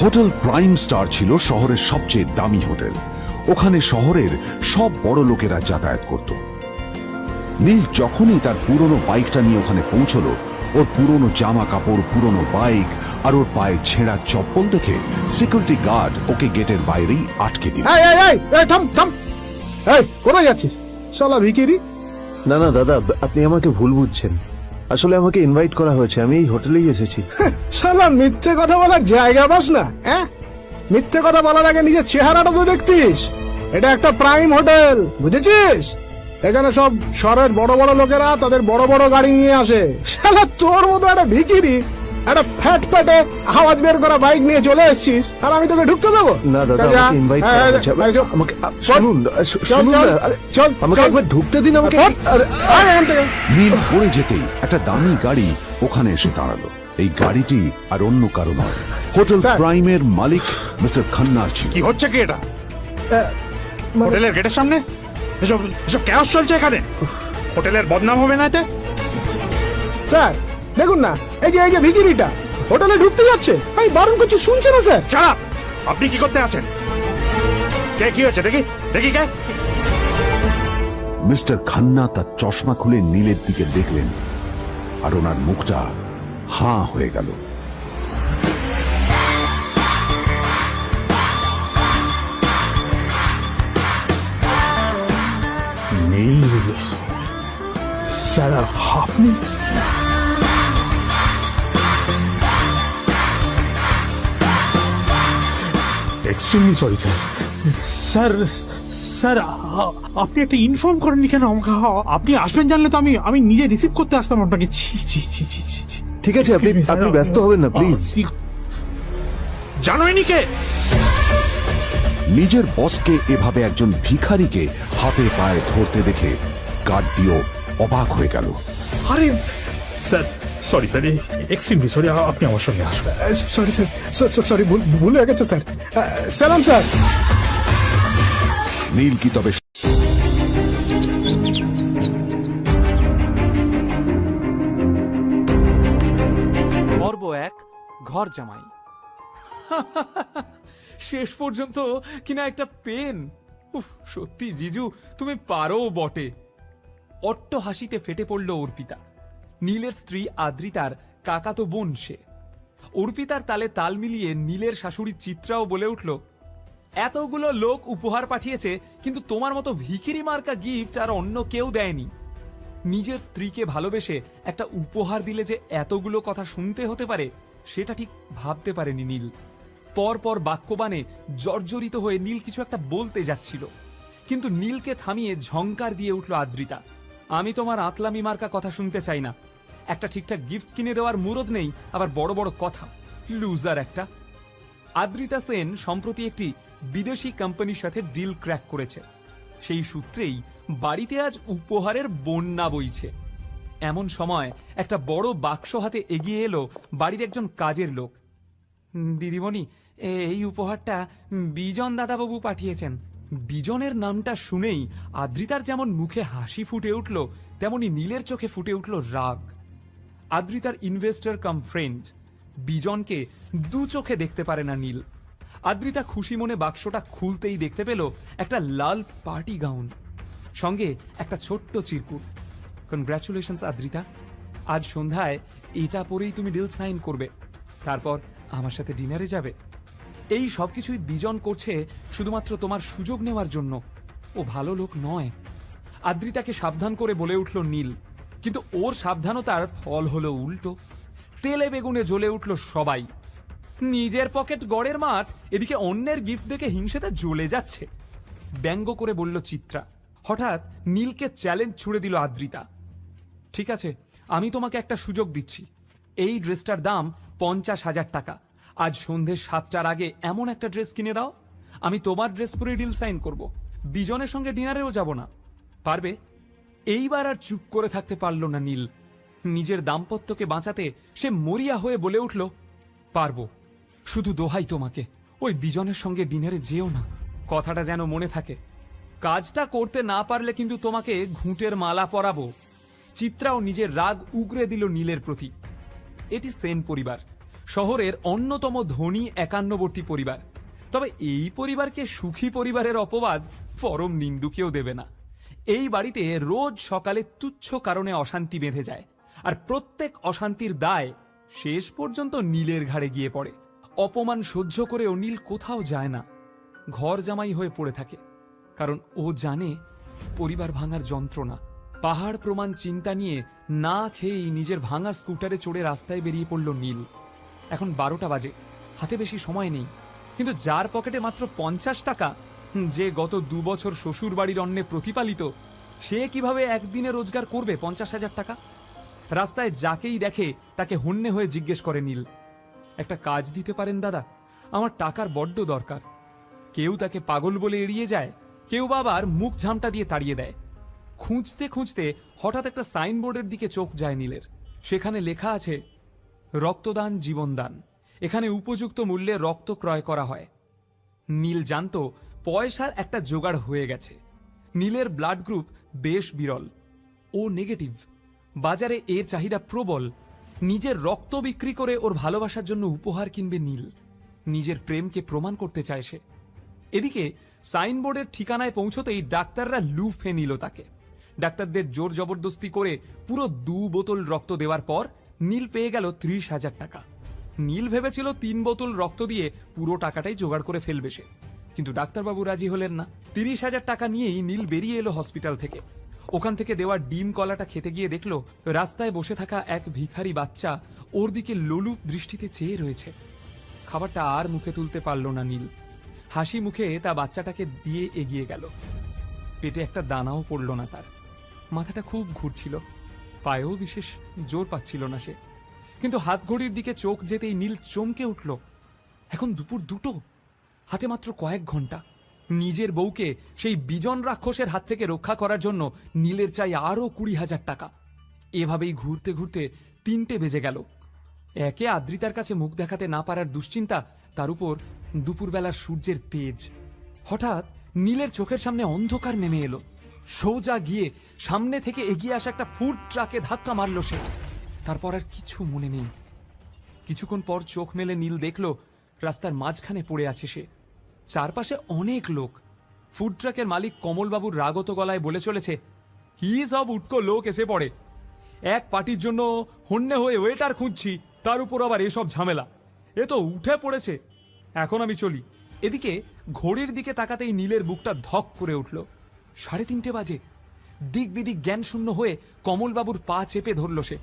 হোটেল প্রাইম স্টার ছিল শহরের সবচেয়ে দামি হোটেল। ওখানে শহরের সব বড় লোকেরা যাতায়াত করত। নীল যখনই তার পুরনো বাইকটা নিয়ে ওখানে পৌঁছলো, ওর পুরনো জামা কাপড়, পুরনো বাইক আর ওর পায়ে ছেঁড়া চপ্পল দেখে সিকিউরিটি গার্ড ওকে গেটের বাইরেই আটকে দিল। থাম থাম, এই কোথায় যাচ্ছিস শালা ভিখিরি? না না দাদা, আপনি আমাকে ভুল বুঝছেন। আসলে আমাকে ইনভাইট করা হয়েছে, আমি এই হোটেলেই এসেছি। শালা মিথ্যে কথা বলার জায়গা পাস না? হ্যাঁ, মিথ্যে কথা বলার আগে নিজের চেহারাটা তো দেখতিস। এটা একটা প্রাইম হোটেল, বুঝেছিস? এখানে সব শহরের বড় বড় লোকেরা তাদের বড় বড় গাড়ি নিয়ে আসে। শালা তোর মতো একটা ভিখিরি একটা ফ্যাট প্যাটে আওয়াজ বের করা বাইক নিয়ে চলে এসেছিস, আর আমি তোকে ঢুকতে দেবো? না দাদা, আমাকে ইনভাইট করা হয়েছে। আমাকে শুনুন শুনুন, চল আমাকে একবার ঢুকতে দিন আমাকে। নীল পড়ে যেতেই একটা দামি গাড়ি ওখানে এসে দাঁড়ালো। এই গাড়িটি আর অন্য কারো নয়, হোটেল প্রাইমের মালিক মিস্টার খান্নার ছিল। কি হচ্ছে কি এটা? হোটেলের গেটের সামনে এসব এসব ক্যাশ চলছে এখানে। হোটেলের বদনাম হবে না এতে? স্যার দেখুন না, এই যে ভিখিরিটা হোটেলে ঢুকতে যাচ্ছে, আমি বারণ করছি, শুনছে না স্যার? শালা, আপনি কি করতে আছেন? কে, কি হচ্ছে দেখি দেখি কে? মিস্টার খান্না তার চশমা খুলে নীলের দিকে দেখলেন, আর ওনার মুখটা হাঁ হয়ে গেল। নীল স্যার, আপনি? Extremely sorry sir. Sir sir, আপনি একটা ইনফর্ম করেননি কেন আমাকে? আপনি আসবেন জানলে তো আমি নিজে রিসিভ করতে আসতাম আপনাকে। ঠিক আছে, আপনি ব্যস্ত হবেন না প্লিজ। জানোইনি কে? নিজের বসকে এভাবে একজন ভিখারিকে হাতে পায়ে ধরতে দেখে গার্ডটিও অবাক হয়ে গেল। আরে sir, sorry sir, extremely sorry, আপনি আমার সঙ্গে আসবেন। সরি স্যার, সরি, ভুল হয়ে গেছে স্যার। সালাম স্যার। নীল কি তবে পর্ব 1, ঘর জামাই। শেষ পর্যন্ত কিনা একটা পেন। উফ, সত্যি জিজু, তুমি পারো বটে। অট্ট হাসিতে ফেটে পড়ল অর্পিতা। নীলের স্ত্রী আদ্রিতার কাকাতো বোন সে। অর্পিতার তালে তাল মিলিয়ে নীলের শাশুড়ি চিত্রাও বলে উঠল, এতগুলো লোক উপহার পাঠিয়েছে, কিন্তু তোমার মতো ভিখিরি মার্কা গিফট আর অন্য কেউ দেয়নি। নিজের স্ত্রীকে ভালোবেসে একটা উপহার দিলে যে এতগুলো কথা শুনতে হতে পারে, সেটা ঠিক ভাবতে পারেনি নীল। পরপর বাক্যবাণে জর্জরিত হয়ে নীল কিছু একটা বলতে যাচ্ছিল, কিন্তু নীলকে থামিয়ে ঝংকার দিয়ে উঠল আদ্রিতা। আমি তোমার আতলামি মার্কা কথা শুনতে চাই না। একটা ঠিকঠাক গিফট কিনে দেওয়ার মুরদ নেই, আবার বড় বড় কথা। লুজার একটা। আদ্রিতা সেন সম্প্রতি একটি বিদেশি কোম্পানির সাথে ডিল ক্র্যাক করেছে। সেই সূত্রেই বাড়িতে আজ উপহারের বন্যা বইছে। এমন সময় একটা বড় বাক্স হাতে এগিয়ে এলো বাড়ির একজন কাজের লোক। দিদিমণি, এই উপহারটা বিজন দাদাবাবু পাঠিয়েছেন। বিজনের নামটা শুনেই আদ্রিতার যেমন মুখে হাসি ফুটে উঠল, তেমনি নীলের চোখে ফুটে উঠল রাগ। আদ্রিতার ইনভেস্টর কাম ফ্রেন্ড বিজনকে দু চোখে দেখতে পারে না নীল। আদ্রিতা খুশি মনে বাক্সটা খুলতেই দেখতে পেল একটা লাল পার্টি গাউন, সঙ্গে একটা ছোট্ট চিরকুট। কনগ্রাচুলেশনস আদ্রিতা, আজ সন্ধ্যায় এটা পরেই তুমি ডিল সাইন করবে, তারপর আমার সাথে ডিনারে যাবে। এই সবকিছুই বিজন করছে শুধুমাত্র তোমার সুযোগ নেওয়ার জন্য। ও ভালো লোক নয়। আদ্রিতাকে সাবধান করে বলে উঠল নীল, কিন্তু ওর সাবধানতার ফল হলো উল্টো। তেলে বেগুনে জ্বলে উঠল সবাই। নিজের পকেট গড়ের মাঠ, এদিকে অন্যের গিফট দেখে হিংসেতে জ্বলে যাচ্ছে। ব্যঙ্গ করে বলল চিত্রা। হঠাৎ নীলকে চ্যালেঞ্জ ছুড়ে দিল আদ্রিতা। ঠিক আছে, আমি তোমাকে একটা সুযোগ দিচ্ছি। এই ড্রেসটার দাম 50,000 টাকা। আজ সন্ধে 7টার আগে এমন একটা ড্রেস কিনে দাও, আমি তোমার ড্রেস পরে ডিল সাইন করব। বিজনের সঙ্গে ডিনারেও যাব না। পারবে? এইবার আর চুপ করে থাকতে পারল না নীল। নিজের দাম্পত্যকে বাঁচাতে সে মরিয়া হয়ে বলে উঠল, পারবো। শুধু দোহাই তোমাকে, ওই বিজনের সঙ্গে ডিনারে যেও না। কথাটা যেন মনে থাকে। কাজটা করতে না পারলে কিন্তু তোমাকে ঘুঁটের মালা পরাবো। চিত্রাও নিজের রাগ উগরে দিল নীলের প্রতি। এটি সেন পরিবার, শহরের অন্যতম ধনী একান্নবর্তী পরিবার। তবে এই পরিবারকে সুখী পরিবারের অপবাদ পরম নিন্দুকেও দেবে না। এই বাড়িতে রোজ সকালে তুচ্ছ কারণে অশান্তি বেঁধে যায়, আর প্রত্যেক অশান্তির দায় শেষ পর্যন্ত নীলের ঘাড়ে গিয়ে পড়ে। অপমান সহ্য করেও নীল কোথাও যায় না, ঘর জামাই হয়ে পড়ে থাকে। কারণ ও জানে পরিবার ভাঙার যন্ত্রণা। পাহাড় প্রমাণ চিন্তা নিয়ে না খেয়েই নিজের ভাঙা স্কুটারে চড়ে রাস্তায় বেরিয়ে পড়ল নীল। এখন 12টা বাজে, হাতে বেশি সময় নেই। কিন্তু যার পকেটে মাত্র 50 টাকা, যে গত 2 বছর শ্বশুর বাড়ির অন্নে প্রতিপালিত, সে কিভাবে একদিনে রোজগার করবে 50,000 টাকা? রাস্তায় যাকেই দেখে তাকে হন্যে হয়ে জিজ্ঞেস করে নীল, একটা কাজ দিতে পারেন দাদা? আমার টাকার বড্ড দরকার। কেউ তাকে পাগল বলে এড়িয়ে যায়, কেউ বা আবার মুখ ঝামটা দিয়ে তাড়িয়ে দেয়। খুঁজতে খুঁজতে হঠাৎ একটা সাইনবোর্ডের দিকে চোখ যায় নীলের। সেখানে লেখা আছে, রক্তদান জীবনদান। এখানে উপযুক্ত মূল্যে রক্ত ক্রয় করা হয়। নীল জানতো পয়সার একটা জোগাড় হয়ে গেছে। নীলের ব্লাড গ্রুপ বেশ বিরল, ও নেগেটিভ। বাজারে এর চাহিদা প্রবল। নিজের রক্ত বিক্রি করে ওর ভালোবাসার জন্য উপহার কিনবে নীল। নিজের প্রেমকে প্রমাণ করতে চায় সে। এদিকে সাইনবোর্ডের ঠিকানায় পৌঁছতেই ডাক্তাররা লুফে নিল তাকে। ডাক্তারদের জোর জবরদস্তি করে পুরো 2 বোতল রক্ত দেওয়ার পর নীল পেয়ে গেল 30,000 টাকা। নীল ভেবেছিল 3 বোতল রক্ত দিয়ে পুরো টাকাটাই জোগাড় করে ফেলবে সে, কিন্তু ডাক্তারবাবু রাজি হলেন না। 30,000 টাকা নিয়েই নীল বেরিয়ে এলো হসপিটাল থেকে। ওখান থেকে দেওয়া ডিম কলাটা খেতে গিয়ে দেখলো রাস্তায় বসে থাকা এক ভিখারি বাচ্চা ওর দিকে লোলুপ দৃষ্টিতে চেয়ে রয়েছে। খাবারটা আর মুখে তুলতে পারল না নীল। হাসি মুখে তা বাচ্চাটাকে দিয়ে এগিয়ে গেল। পেটে একটা দানাও পড়ল না তার। মাথাটা খুব ঘুরছিল, পায়েও বিশেষ জোর পাচ্ছিল না সে। কিন্তু হাত ঘড়ির দিকে চোখ যেতেই নীল চমকে উঠল। এখন দুপুর 2টো, হাতে মাত্র কয়েক ঘন্টা। নিজের বউকে সেই বিজন রাক্ষসের হাত থেকে রক্ষা করার জন্য নীলের চাই আরো 20,000 টাকা। এভাবেই ঘুরতে ঘুরতে 3টে বেজে গেল। একে আদ্রিতার কাছে মুখ দেখাতে না পারার দুশ্চিন্তা, তার উপর দুপুরবেলার সূর্যের তেজ। হঠাৎ নীলের চোখের সামনে অন্ধকার নেমে এলো। সোজা গিয়ে সামনে থেকে এগিয়ে আসা একটা ফুড ট্রাকে ধাক্কা মারল সে। তারপর আর কিছু মনে নেই। কিছুক্ষণ পর চোখ মেলে নীল দেখল রাস্তার মাঝখানে পড়ে আছে সে। চারপাশে অনেক লোক। ফুড ট্রাকের মালিক কমলবাবুর রাগত গলায় বলে চলেছে, কি সব উটকো লোক এসে পড়ে। এক পার্টির জন্য হন্যে হয়ে ওয়েটার খুঁজছি, তার উপর আবার এসব ঝামেলা। এ তো উঠে পড়েছে। এখন আমি চলি। এদিকে ঘড়ির দিকে তাকাতেই নীলের বুকটা ধক করে উঠল। 3:30 বাজে। দিক বিদিক জ্ঞান শূন্য হয়ে কমলবাবুর পা চেপে ধরল সে।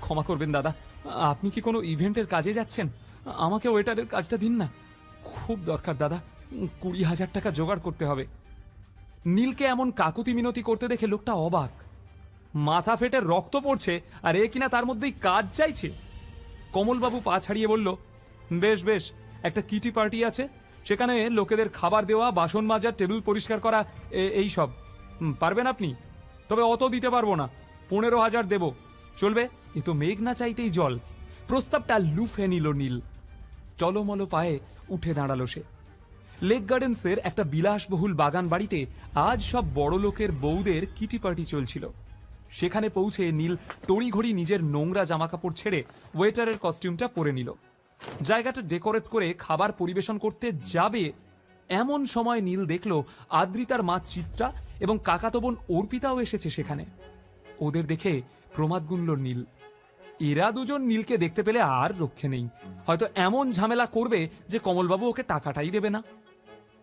ক্ষমা করবেন দাদা, আপনি কি কোনো ইভেন্টের কাজে যাচ্ছেন? আমাকে ওয়েটারের কাজটা দিন না, খুব দরকার দাদা। 20,000 টাকা জোগাড় করতে হবে। নীলকে এমন কাকুতি মিনতি করতে দেখে লোকটা অবাক। মাথা ফেটে রক্ত পড়ছে, আর এ কিনা তার মধ্যেই কাজ চাইছে। কমলবাবু পা ছাড়িয়ে বলল, বেশ বেশ, একটা কিটি পার্টি আছে, সেখানে লোকেদের খাবার দেওয়া, বাসন মাজা, টেবিল পরিষ্কার করা, এই সব। পারবেন আপনি? তবে অত দিতে পারবো না, 15,000 দেব। চলবে? এ তো মেঘ না চাইতেই জল। প্রস্তাবটা লুফে নিল নীল। টলমল পায়ে উঠে দাঁড়ালো সে। লেক গার্ডেন্সের একটা বিলাসবহুল বাগান বাড়িতে আজ সব বড় লোকের বউদের কিটি পার্টি চলছিল। সেখানে পৌঁছে নীল তড়িঘড়ি নিজের নোংরা জামাকাপড় ছেড়ে ওয়েটারের কস্টিউমটা পরে নিল। জায়গাটা ডেকোরেট করে খাবার পরিবেশন করতে যাবে এমন সময় নীল দেখল আদ্রিতার মা চিত্রা এবং কাকাতো বোন অর্পিতাও এসেছে সেখানে। ওদের দেখে প্রমাদ গুনল নীল। এরা দুজন নীলকে দেখতে পেলে আর রক্ষে নেই। হয়তো এমন ঝামেলা করবে যে কমলবাবু ওকে টাকাটাই দেবে না।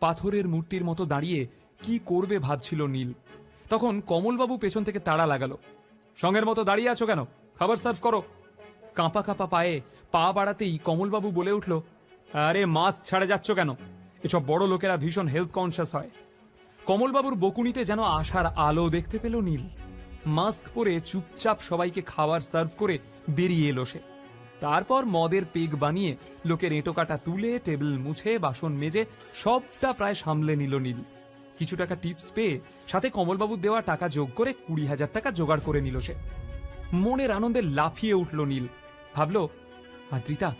পাথরের মূর্তির মতো দাঁড়িয়ে কি করবে ভাবছিল নীল। তখন কমলবাবু পেছন থেকে তাড়া লাগালো, সঙ্গের মতো দাঁড়িয়ে আছো কেন? খাবার সার্ভ করো। কাঁপা কাঁপা পায়ে পা বাড়াতেই কমলবাবু বলে উঠল, আরে মাস্ক ছাড়ে যাচ্ছ কেন? এসব বড় লোকেরা ভীষণ হেলথ কনসিয়াস হয়। কমলবাবুর বকুনিতে যেন আশার আলো দেখতে পেল নীল। মাস্ক পরে চুপচাপ সবাইকে খাবার সার্ভ করে বেরিয়ে এলো সে। তারপর মদের পেগ বানিয়ে লোকের এঁটো কাটা তুলে টেবিল মুছে বাসন মেজে সবটা প্রায় সামলে নিল নীল। কিছু টাকা টিপস পেয়ে সাথে কমলবাবুর দেওয়া টাকা যোগ করে 20,000 টাকা জোগাড় করে নিল সে। মনের আনন্দে লাফিয়ে উঠল নীল। ভাবল, আদ্রিতা,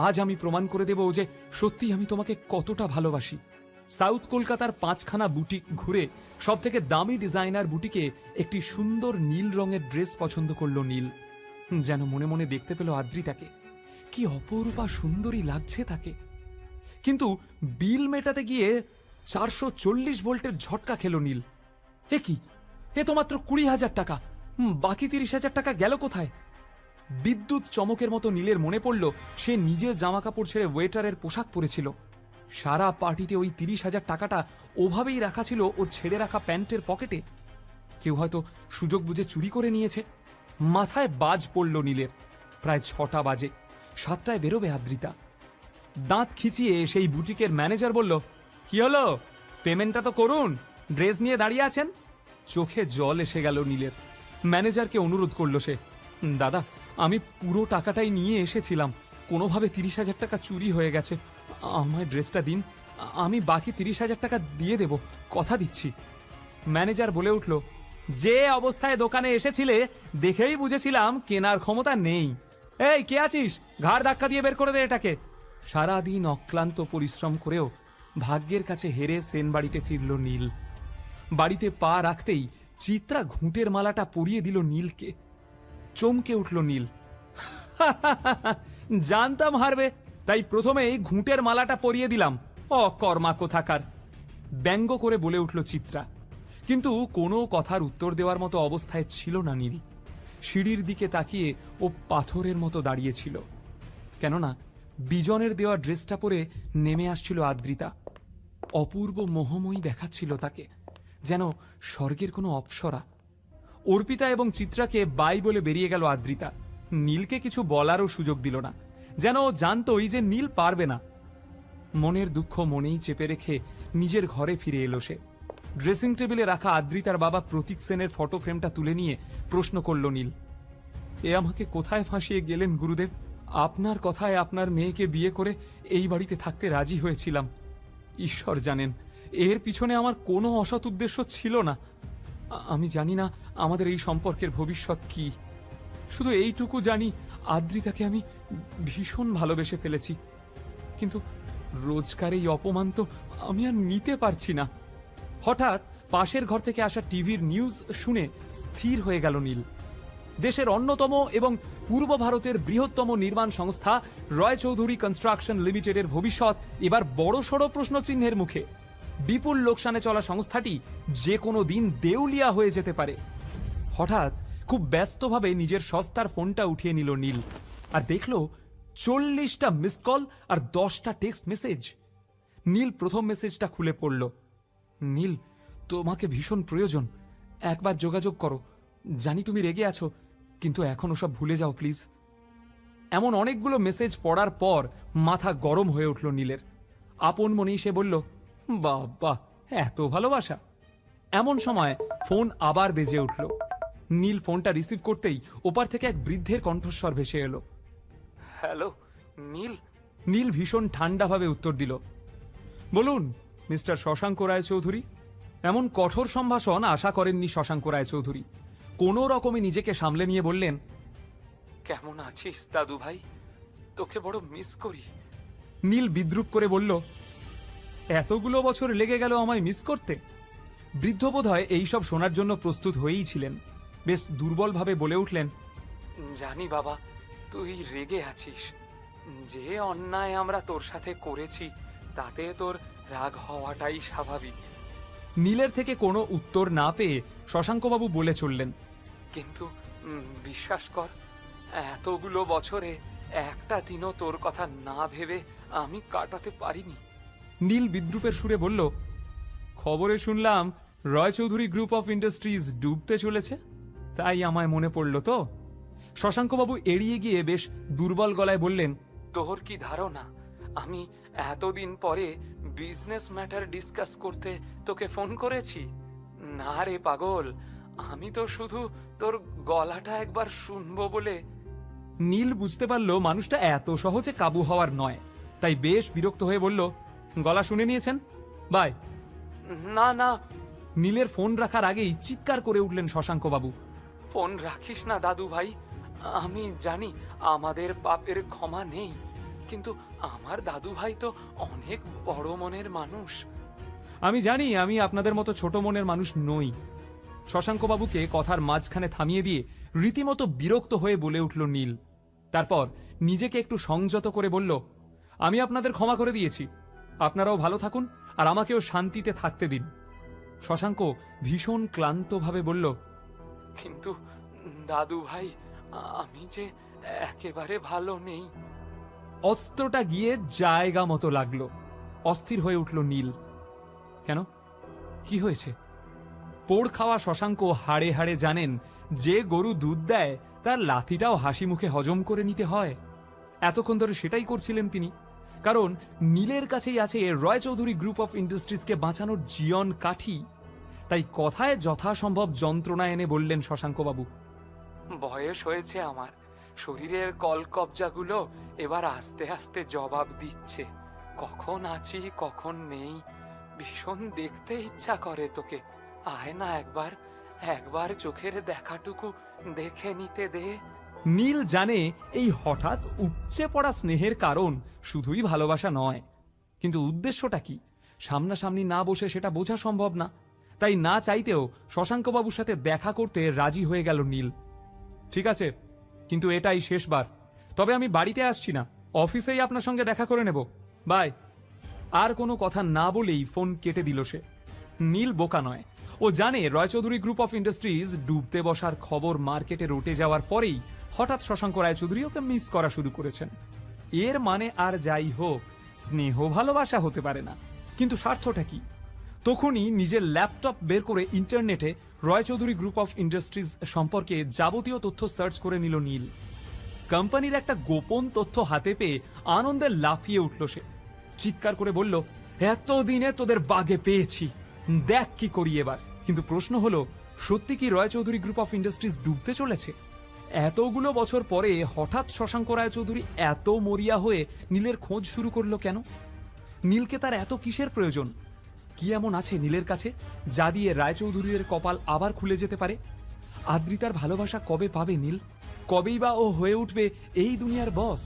আজ আমি প্রমাণ করে দেব যে সত্যি আমি তোমাকে কতটা ভালোবাসি। সাউথ কলকাতার 5খানা বুটিক ঘুরে সব থেকে দামি ডিজাইনার বুটিকে একটি সুন্দর নীল রঙের ড্রেস পছন্দ করলো নীল। যেন মনে মনে দেখতে পেল আদ্রিতাকে, কি অপরূপা সুন্দরী লাগছে তাকে। কিন্তু বিল মেটাতে গিয়ে 440 ভোল্টের ঝটকা খেল নীল। এ কি, এ তো মাত্র 20,000 টাকা, বাকি 30,000 টাকা গেল কোথায়? বিদ্যুৎ চমকের মতো নীলের মনে পড়ল সে নিজের জামা কাপড় ছেড়ে ওয়েটারের পোশাক পরেছিল। সারা পার্টিতে ওই 30,000 টাকাটা ওভাবেই রাখা ছিল ওর ছেড়ে রাখা প্যান্টের পকেটে। কেউ হয়তো সুযোগ বুঝে চুরি করে নিয়েছে। মাথায় বাজ পড়ল নীলের। প্রায় 6টা বাজে, 7টায় বেরোবে আদ্রিতা। দাঁত খিচিয়ে সেই বুটিকের ম্যানেজার বলল, কি হলো, পেমেন্টটা তো করুন, ড্রেস নিয়ে দাঁড়িয়ে আছেন। চোখে জল এসে গেল নীলের। ম্যানেজারকে অনুরোধ করল সে, দাদা, আমি পুরো টাকাটাই নিয়ে এসেছিলাম, কোনোভাবে 30,000 টাকা চুরি হয়ে গেছে, আমায় ড্রেসটা দিন, আমি বাকি 30,000 টাকা দিয়ে দেব, কথা দিচ্ছি। ম্যানেজার বলে উঠল, যে অবস্থায় দোকানে এসেছিলে দেখেই বুঝেছিলাম কেনার ক্ষমতা নেই। এই, কে আছিস, ঘাড় ধাক্কা দিয়ে বের করে দে এটাকে। সারাদিন অক্লান্ত পরিশ্রম করেও ভাগ্যের কাছে হেরে সেন বাড়িতে ফিরল নীল। বাড়িতে পা রাখতেই চিত্রা ঘুঁটের মালাটা পরিয়ে দিল নীলকে। চমকে উঠল নীল। জানতাম হারবে, তাই প্রথমেই ঘুঁটের মালাটা পরিয়ে দিলাম, অকর্মা কোথাকার। ব্যঙ্গ করে বলে উঠল চিত্রা। কিন্তু কোনো কথার উত্তর দেওয়ার মতো অবস্থায় ছিল না নীল। সিঁড়ির দিকে তাকিয়ে ও পাথরের মতো দাঁড়িয়েছিল। কেননা বিজনের দেওয়া ড্রেসটা পরে নেমে আসছিল আদ্রিতা। অপূর্ব মোহময়ী দেখাচ্ছিল তাকে, যেন স্বর্গের কোনো অপ্সরা। অর্পিতা এবং চিত্রাকে বাই বলে বেরিয়ে গেল আদ্রিতা। নীলকে কিছু বলারও সুযোগ দিল না, যেন ও জানতই যে নীল পারবে না। মনের দুঃখ মনেই চেপে রেখে নিজের ঘরে ফিরে এলো সে। ড্রেসিং টেবিলে রাখা আদ্রিতার বাবা প্রতীক সেনের ফটো ফ্রেমটা তুলে নিয়ে প্রশ্ন করল নীল, এ আমাকে কোথায় ফাঁসিয়ে গেলেন গুরুদেব? আপনার কথায় আপনার মেয়েকে বিয়ে করে এই বাড়িতে থাকতে রাজি হয়েছিলাম। ঈশ্বর জানেন, এর পিছনে আমার কোনো অসৎ উদ্দেশ্য ছিল না। আমি জানি না আমাদের এই সম্পর্কের ভবিষ্যৎ কি। শুধু এইটুকু জানি, আদ্রিতাকে আমি ভীষণ ভালোবেসে ফেলেছি। কিন্তু রোজকার এই অপমান তো আমি আর নিতে পারছি না। হঠাৎ পাশের ঘর থেকে আসা টিভির নিউজ শুনে স্থির হয়ে গেল নীল। দেশের অন্যতম এবং পূর্ব ভারতের বৃহত্তম নির্মাণ সংস্থা রয় চৌধুরী কনস্ট্রাকশন লিমিটেডের ভবিষ্যৎ এবার বড়সড় প্রশ্নচিহ্নের মুখে। বিপুল লোকসানে চলা সংস্থাটি যে কোনো দিন দেউলিয়া হয়ে যেতে পারে। হঠাৎ খুব ব্যস্তভাবে নিজের সস্তার ফোনটা উঠিয়ে নিল নীল, আর দেখল 40টা মিস কল আর 10টা টেক্সট মেসেজ। নীল প্রথম মেসেজটা খুলে পড়ল, নীল, তোমাকে ভীষণ প্রয়োজন, একবার যোগাযোগ করো। জানি তুমি রেগে আছো, কিন্তু এখন ওসব ভুলে যাও প্লিজ। এমন অনেকগুলো মেসেজ পড়ার পর মাথা গরম হয়ে উঠল নীলের। আপন মনেই সে বলল, বাবা, এত ভালোবাসা। এমন সময় ফোন আবার বেজে উঠল। নীল ফোনটা রিসিভ করতেই ওপার থেকে এক বৃদ্ধের কণ্ঠস্বর ভেসে এলো। হ্যালো নীল। নীল ভীষণ ঠান্ডাভাবে উত্তর দিল, বলুন মিস্টার শশাঙ্ক রায়চৌধুরী। এমন কঠোর সম্ভাষণ আশা করেননি শশাঙ্ক রায়চৌধুরী। কোনো রকমে নিজেকে সামলে নিয়ে বললেন, কেমন আছিস দাদু ভাই, তোকে বড় মিস করি। নীল বিদ্রুপ করে বলল, এতগুলো বছর লেগে গেল আমায় মিস করতে? বৃদ্ধ বোধহয় এইসব শোনার জন্য প্রস্তুত হয়েই ছিলেন। বেশ দুর্বলভাবে বলে উঠলেন, জানি বাবা, তুই রেগে আছিস। যে অন্যায় আমরা তোর সাথে করেছি তাতে তোর রাগ হওয়াটাই স্বাভাবিক। নীলের থেকে কোনো উত্তর না পেয়ে শশাঙ্কবাবু বলে চললেন, কিন্তু বিশ্বাস কর, এতগুলো বছরে একটা দিনও তোর কথা না ভেবে আমি কাটাতে পারিনি। নীল বিদ্রুপের সুরে বলল, খবরে শুনলাম রয় চৌধুরী গ্রুপ অফ ইন্ডাস্ট্রিজ ডুবতে চলেছে, তাই আমায় মনে পড়ল তো। শশাঙ্কবাবু এড়িয়ে গিয়ে বেশ দুর্বল গলায় বললেন, তোর কি ধারণা আমি এতদিন পরে বিজনেস ম্যাটার ডিসকাস করতে তোকে ফোন করেছি? না রে পাগল, আমি তো শুধু তোর গলাটা একবার শুনবো বলে। নীল বুঝতে পারলো মানুষটা এত সহজে কাবু হওয়ার নয়, তাই বেশ বিরক্ত হয়ে বলল, গলা শুনে নিয়েছেন, বাই। না না, নীলের ফোন রাখার আগেই চিৎকার করে উঠলেন শশাঙ্ক বাবু, ফোন রাখিস না দাদু ভাই, আমি জানি আমাদের পাপের ক্ষমা নেই, কিন্তু আমার দাদু ভাই তো অনেক বড় মনের মানুষ। আমি জানি আমি আপনাদের মতো ছোট মনের মানুষ নই। শশাঙ্ক বাবুকে কথার মাঝখানে থামিয়ে দিয়ে রীতিমতো বিরক্ত হয়ে বলে উঠল নীল। তারপর নিজেকে একটু সংযত করে বলল, আমি আপনাদের ক্ষমা করে দিয়েছি, আপনারাও ভালো থাকুন আর আমাকেও শান্তিতে থাকতে দিন। শশাঙ্ক ভীষণ ক্লান্তভাবে বলল, কিন্তু দাদু ভাই, আমি যে একেবারে ভালো নেই। অস্ত্রটা গিয়ে জায়গা মতো লাগলো। অস্থির হয়ে উঠল নীল। কেন, কি হয়েছে? পোড় খাওয়া শশাঙ্ক হাড়ে হাড়ে জানেন, যে গরু দুধ দেয় তার লাথিটাও হাসি মুখে হজম করে নিতে হয়। এতক্ষণ ধরে সেটাই করছিলেন তিনি, কারণ নীলের কাছেই আছে রয় চৌধুরী গ্রুপ অফ ইন্ডাস্ট্রিজকে বাঁচানোর জীবন কাঠি। তাই কথায় যথাসম্ভব যন্ত্রণা এনে বললেন শশাঙ্ক বাবু, বয়স হয়েছে আমার, শরীরের কলকবজাগুলো এবার আস্তে আস্তে জবাব দিচ্ছে, কখন আছি কখন নেই। ভীষণ দেখতে ইচ্ছা করে তোকে, আয় না একবার, একবার চোখের দেখাটুকু দেখে নিতে দে। নীল জানে এই হঠাৎ উপচে পড়া স্নেহের কারণ শুধুই ভালোবাসা নয়, কিন্তু উদ্দেশ্যটা কি সামনাসামনি না বসে সেটা বোঝা সম্ভব না। তাই না চাইতেও শশাঙ্কবাবুর সাথে দেখা করতে রাজি হয়ে গেল নীল। ঠিক আছে, কিন্তু এটাই শেষবার, তবে আমি বাড়িতে আসছি না, অফিসেই আপনার সঙ্গে দেখা করে নেব, বাই। আর কোনো কথা না বলেই ফোন কেটে দিল সে। নীল বোকা নয়, ও জানে রয়চৌধুরী গ্রুপ অফ ইন্ডাস্ট্রিজ ডুবতে বসার খবর মার্কেটে রটে যাওয়ার পরেই হঠাৎ শশাঙ্ক রায়চৌধুরী ওকে মিস করা শুরু করেছেন। এর মানে আর যাই হোক, স্নেহ ভালোবাসা হতে পারে না, কিন্তু স্বার্থটা কি? তখনই নিজের ল্যাপটপ বের করে ইন্টারনেটে রয়চৌধুরী গ্রুপ অফ ইন্ডাস্ট্রিজ সম্পর্কে যাবতীয় তথ্য সার্চ করে নিল নীল। কোম্পানির একটা গোপন তথ্য হাতে পেয়ে আনন্দে লাফিয়ে উঠল সে। চিৎকার করে বলল, এতদিনে তোদের বাগে পেয়েছি, দেখ কি করি এবার। কিন্তু প্রশ্ন হলো, সত্যি কি রয়চৌধুরী গ্রুপ অফ ইন্ডাস্ট্রিজ ডুবতে চলেছে? এতগুলো বছর পরে হঠাৎ শশাঙ্ক রায়চৌধুরী এত মরিয়া হয়ে নীলের খোঁজ শুরু করলো কেন? নীলকে তার এত কিসের প্রয়োজন? কি এমন আছে নীলের কাছে যা দিয়ে রায়চৌধুরীর কপাল আবার খুলে যেতে পারে? আদ্রিতার ভালোবাসা কবে পাবে নীল? কবেই বা ও হয়ে উঠবে এই দুনিয়ার বস?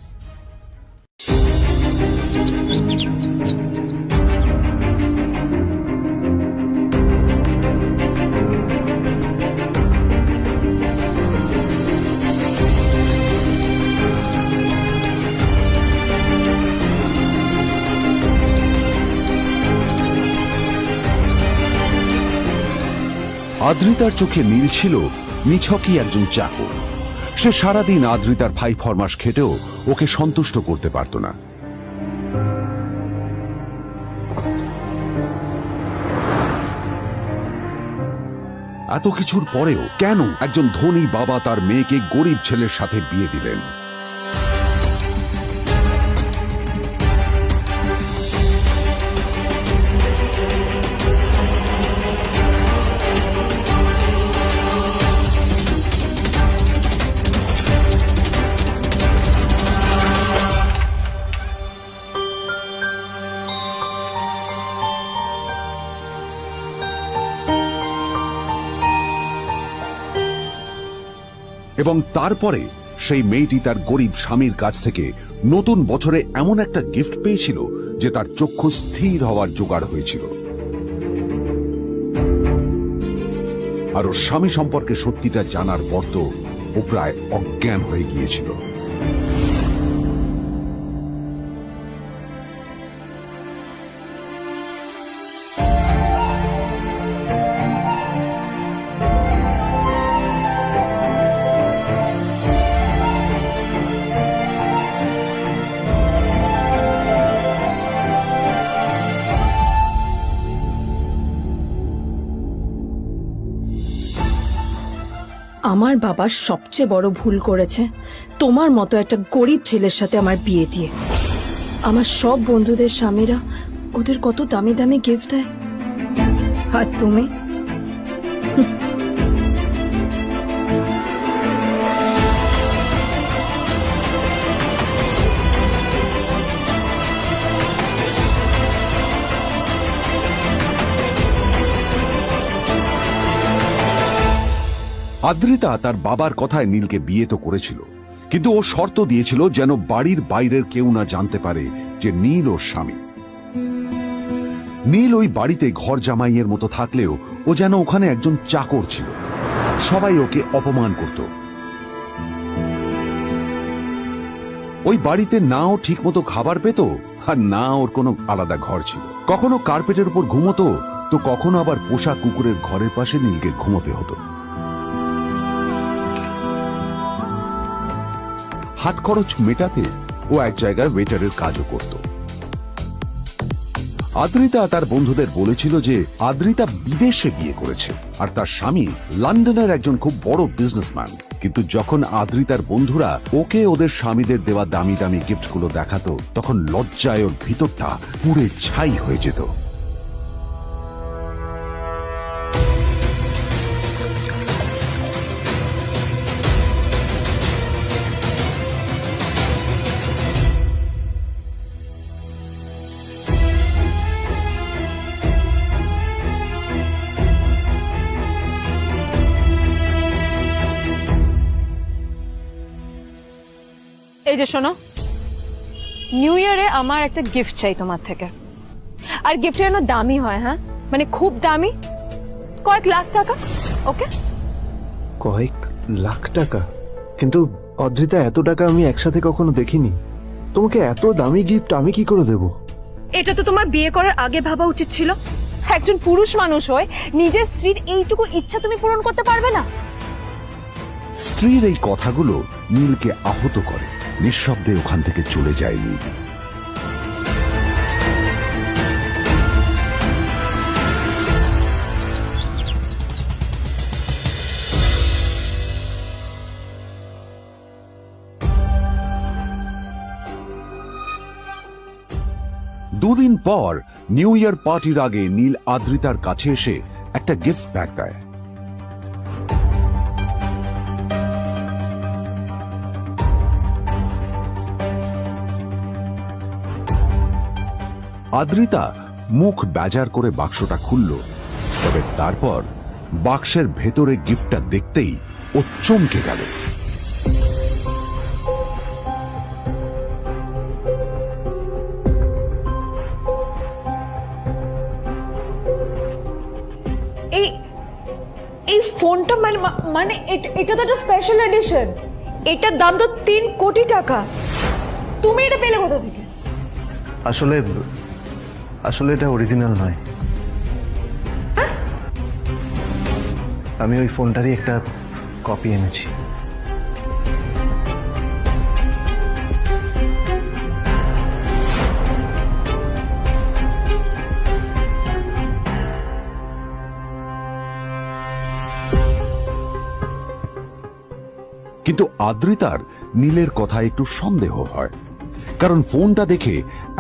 আদ্রিতার চোখে নীল ছিল নিছকই একজন চাকর। সে সারাদিন আদ্রিতার ভাই ফরমাস খেটেও ওকে সন্তুষ্ট করতে পারত না। এত কিছুর পরেও কেন একজন ধনী বাবা তার মেয়েকে গরিব ছেলের সাথে বিয়ে দিলেন? এবং তারপরে সেই মেয়েটি তার গরিব স্বামীর কাছ থেকে নতুন বছরে এমন একটা গিফট পেয়েছিল যে তার চক্ষু স্থির হওয়ার জোগাড় হয়েছিল। আর ওর স্বামী সম্পর্কে সত্যিটা জানার পর তো ও প্রায় অজ্ঞান হয়ে গিয়েছিল। আমার বাবা সবচেয়ে বড় ভুল করেছে তোমার মতো একটা গরিব ছেলের সাথে আমার বিয়ে দিয়ে। আমার সব বন্ধুদের স্বামীরা ওদের কত দামি দামি গিফট দেয়, আর তুমি আদ্রিতা তার বাবার কথায় নীলকে বিয়ে তো করেছিল, কিন্তু ও শর্ত দিয়েছিল যেন বাড়ির বাইরের কেউ না জানতে পারে যে নীল ওর স্বামী। নীল ওই বাড়িতে ঘর জামাইয়ের মতো থাকলেও ও যেন ওখানে একজন চাকর ছিল। সবাই ওকে অপমান করত। ওই বাড়িতে না ও ঠিক মতো খাবার পেত, আর না ওর কোনো আলাদা ঘর ছিল। কখনো কার্পেটের উপর ঘুমোতো, তো কখনো আবার পোষা কুকুরের ঘরের পাশে নীলকে ঘুমোতে হতো। হাত খরচ মেটাতে ও এক জায়গায় ওয়েটারের কাজও করত। আদ্রিতা তার বন্ধুদের বলেছিল যে আদ্রিতা বিদেশে বিয়ে করেছে, আর তার স্বামী লন্ডনের একজন খুব বড় বিজনেসম্যান। কিন্তু যখন আদ্রিতার বন্ধুরা ওকে ওদের স্বামীদের দেওয়া দামি দামি গিফটগুলো দেখাতো, তখন লজ্জায় ওর ভিতরটা পুড়ে ছাই হয়ে যেত। এই যে শোনো, নিউ ইয়ারে আমার একটা গিফট চাই তোমার থেকে, আর গিফট যেন দামি হয়। হ্যাঁ, মানে খুব দামি, কয়েক লাখ টাকা। ওকে? কয়েক লাখ টাকা? কিন্তু অদ্রিতা, এত টাকা আমি একসাথে কখনো দেখিনি। তোমাকে এত দামি গিফট আমি কি করে দেব? এটা তো তোমার বিয়ে করার আগে ভাবা উচিত ছিল। একজন পুরুষ মানুষ হয়ে নিজের স্ত্রীর এইটুকু ইচ্ছা তুমি পূরণ করতে পারবে না? স্ত্রীর এই কথাগুলো নীলকে আহত করে। নিঃশব্দে ওখান থেকে চলে যায় নীল। দুদিন পর নিউ ইয়ার পার্টির আগে নীল আদ্রিতার কাছে এসে একটা গিফট ব্যাগ দেয়। আদ্রিতা মুখ বেজার করে বাক্সটা খুলল, তবে তারপর বাক্সের ভেতরে গিফটটা দেখতেই ও চমকে গেল। এই ফোনটা মানে এটা তো একটা স্পেশাল এডিশন। এটার দাম তো 3 কোটি টাকা। তুমি এটা পেলে কোথা থেকে? আসলে এটা অরিজিনাল নয়। আমি ওই ফোনটারই একটা কপি এনেছি। কিন্তু আদ্রিতার নীলের কথা একটু সন্দেহ হয়, কারণ ফোনটা দেখে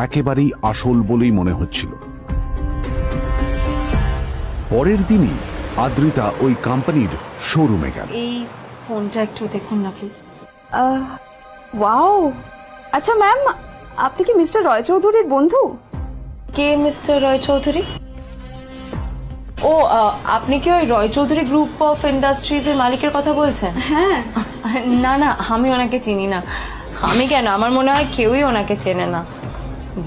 একেবারেই আসল বলেই মনে হচ্ছিল। পরের দিনই আদ্রিতা ওই কোম্পানির শোরুমে গেল। এই ফোনটা একটু দেখুন না প্লিজ। ওয়াও, আচ্ছা ম্যাম, আপনি কি মিস্টার রয় চৌধুরীর বন্ধু? কে মিস্টার রয় চৌধুরী? ও, আপনি কি ওই রয় চৌধুরী গ্রুপ অফ ইন্ডাস্ট্রিজ এর মালিকের কথা বলছেন? হ্যাঁ। না না, আমি ওনাকে চিনি না। আমি কেন, আমার মনে হয় কেউই ওনাকে চেনে না।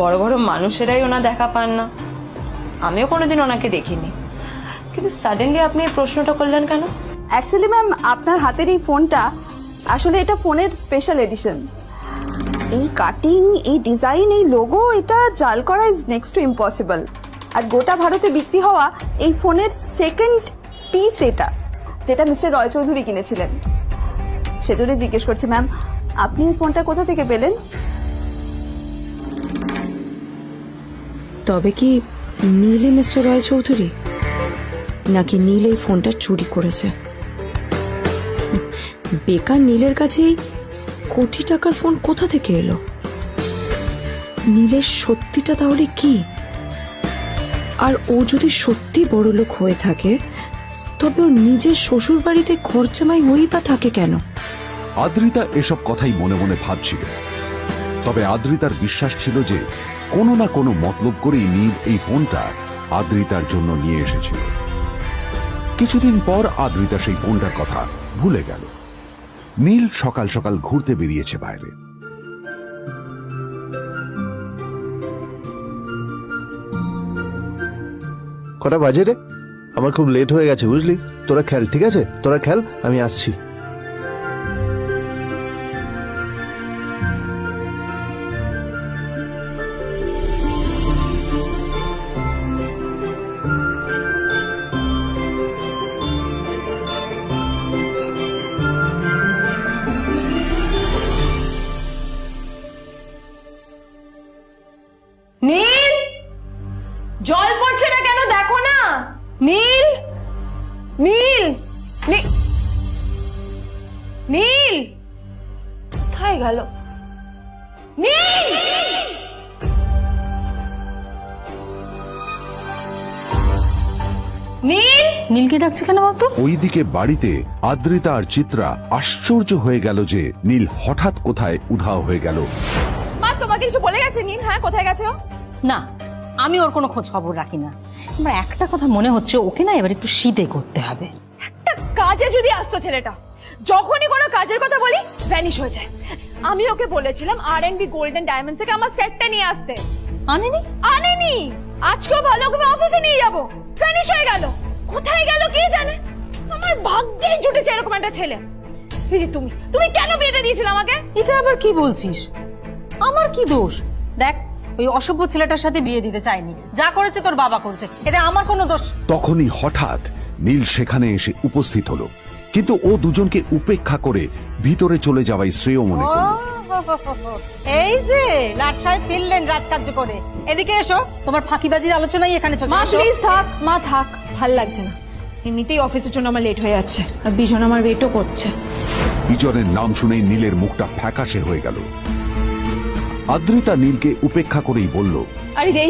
বড় বড় মানুষেরাই ওনা দেখা পান না। আমিও কোনোদিন ওনাকে দেখিনি, কিন্তু সাডেনলি আপনি এই প্রশ্নটা করলেন কেন? অ্যাকচুয়ালি ম্যাম, আপনার হাতের এই ফোনটা আসলে এটা ফোনের স্পেশাল এডিশন। এই কাটিং, এই ডিজাইন, এই লোগো, এটা জাল করা ইজ নেক্সট টু ইম্পসিবল। আর গোটা ভারতে বিক্রি হওয়া এই ফোনের সেকেন্ড পিস এটা, যেটা মিস্টার রয় চৌধুরী কিনেছিলেন। সেজন্য জিজ্ঞেস করছি ম্যাম, আপনি এই ফোনটা কোথা থেকে পেলেন? তবে কি নীলই মিস্টার রয় চৌধুরী, নাকি নীল এই ফোনটা চুরি করেছে? বেকার নীলের কাছে কোটি টাকার ফোন কোথা থেকে এলো? নীলের সত্যিটা তাহলে কি? আর ও যদি সত্যি বড় লোক হয়ে থাকে তবে ওর নিজের শ্বশুর বাড়িতে খরচামাই হই বা থাকে কেন? আদ্রিতা এসব কথাই মনে মনে ভাবছিল। তবে আদ্রিতার বিশ্বাস ছিল যে কোনো না কোনো মতলব করেই নীল এই ফোনটা আদ্রিতার জন্য নিয়ে এসেছিল। কিছুদিন পর আদ্রিতা সেই ফোনটার কথা ভুলে গেল। নীল সকাল সকাল ঘুরতে বেরিয়েছে বাইরে। কটা বাজে রে? আমার খুব লেট হয়ে গেছে বুঝলি। তোরা খেল, ঠিক আছে? তোরা খেল, আমি আসছি। নীল, জল পড়ছে না কেন দেখো না। নীল, নীল, নীল কোথায় গেল? নীল, নীল, নীলকে ডাকছে কেন বলতো? ওইদিকে বাড়িতে আদ্রিতা আর চিত্রা আশ্চর্য হয়ে গেল যে নীল হঠাৎ কোথায় উধাও হয়ে গেল। মা তোমাকে কিছু বলে গেছে নীল? হ্যাঁ, কোথায় গেছে ও? না, আমি ওর কোনো খোঁজ খবর রাখি না। আমার একটা কথা মনে হচ্ছে, ওকে না এবার একটু শীতে করতে হবে। একটা কাজে যদি আসতো ছেলেটা, যখনই কোনো কাজের কথা বলি ভ্যানিশ হয়ে যায়। আমি ওকে বলেছিলাম R&B গোল্ডেন ডায়মন্ড থেকে আমার সেটটা নিয়ে আসতে, আনেনি। আনেনি। আজকেও ভালো করে অফিসে নিয়ে যাব, ভ্যানিশ হয়ে গেল। কোথায় গেল কে জানে। আমার ভাগ্যে জুটেছে এরকম একটা ছেলে। এই যে তুমি কেন বিয়েটা দিয়েছিলে আমাকে? এটা আবার কি বলছিস? আমার কি দোষ? দেখ, ওই অসভ্য ছেলেটার সাথে বিয়ে দিতে চাইনি। যা করেছে তোর বাবা করেছে, এটা আমার কোনো দোষ। তখনই হঠাৎ নীল সেখানে এসে উপস্থিত হলো, কিন্তু ও দুজনকে উপেক্ষা করে ভিতরে চলে যাওয়াই শ্রেয় মনে করল। এই যে লাট সাহেব ফিরলেন রাজকার্য করে। এদিকে এসো, তোমার ফাঁকিবাজির আলোচনাই এখানে চলছে। মা প্লিজ থাক, মা থাক, ভাল লাগছে না। এমনিতেই অফিসের জন্য আমার লেট হয়ে যাচ্ছে, আর বিজন আমার ওয়েটও করছে। বিজনের নাম শুনেই নীলের মুখটা ফ্যাকাশে হয়ে গেল। আদ্রিতা নীলকে উপেক্ষা করেই বলল, আরে যে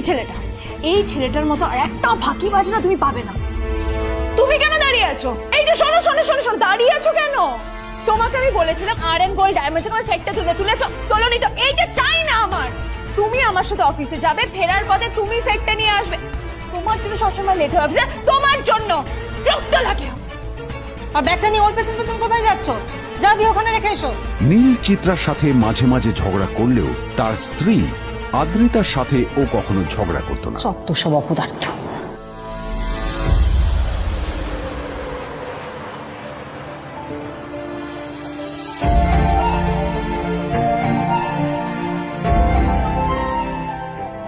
এই ছেলেটার মতো আর একটা ফাঁকিবাজ না তুমি পাবে না। তুমি কেন দাঁড়িয়ে আছো? এই যে শোনো শোনো শোনো শোনো, দাঁড়িয়ে আছো কেন? তোমাকে আমি বলেছিলাম R&B গোল্ড ডায়মন্ড থেকে আমার সেটটা তুলেছো, তোলোনি তো। এইটা চাই না আমার। তুমি আমার সাথে অফিসে যাবে, ফেরার পথে তুমি সেটটা নিয়ে আসবে। তোমার জন্য সবসময় লেট হয় অফিসে, তোমার জন্য। বিরক্ত লাগে। আর ব্যাগটা নিয়ে ওর পেছন পেছন কোথায় যাচ্ছ? যা দিয়ে ওখানে রেখে এসো। নীল চিত্রার সাথে মাঝে মাঝে ঝগড়া করলেও তার স্ত্রী আদ্রিতার সাথে ও কখনো ঝগড়া করত না। সত্য সব অপদার্থ।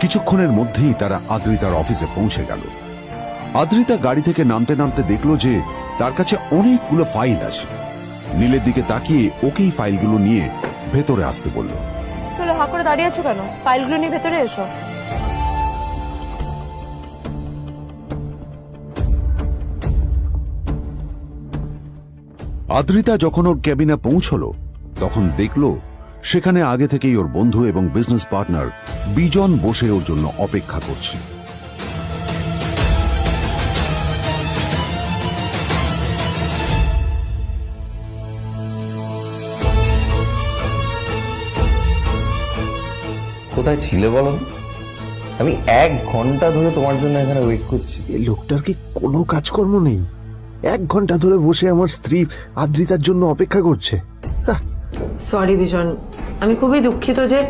কিছুক্ষণের মধ্যেই তারা আদ্রিতার অফিসে পৌঁছে গেল। আদ্রিতা গাড়ি থেকে নামতে নামতে দেখলো যে তার কাছে অনেকগুলো ফাইল আছে। নীলের দিকে তাকিয়ে ওকেই ফাইলগুলো নিয়ে ভেতরে আসতে বলল। চলো, হা করে দাঁড়িয়ে আছো কেন? ফাইলগুলো নিয়ে ভেতরে এসো। আদ্রিতা যখন ওর ক্যাবিনে পৌঁছলো তখন দেখলো সেখানে আগে থেকেই ওর বন্ধু এবং বিজনেস পার্টনার বিজন বসে ওর জন্য অপেক্ষা করছে। কোথায় ছিলে বলো? আমি 1 ঘন্টা ধরে তোমার জন্য এখানে ওয়েট করছি। এই লোকটার কি কোনো কাজকর্ম নেই? 1 ঘন্টা ধরে বসে আমার স্ত্রী আদ্রিতার জন্য অপেক্ষা করছে। সরি বিজন, আমি খুবই দুঃখিত যে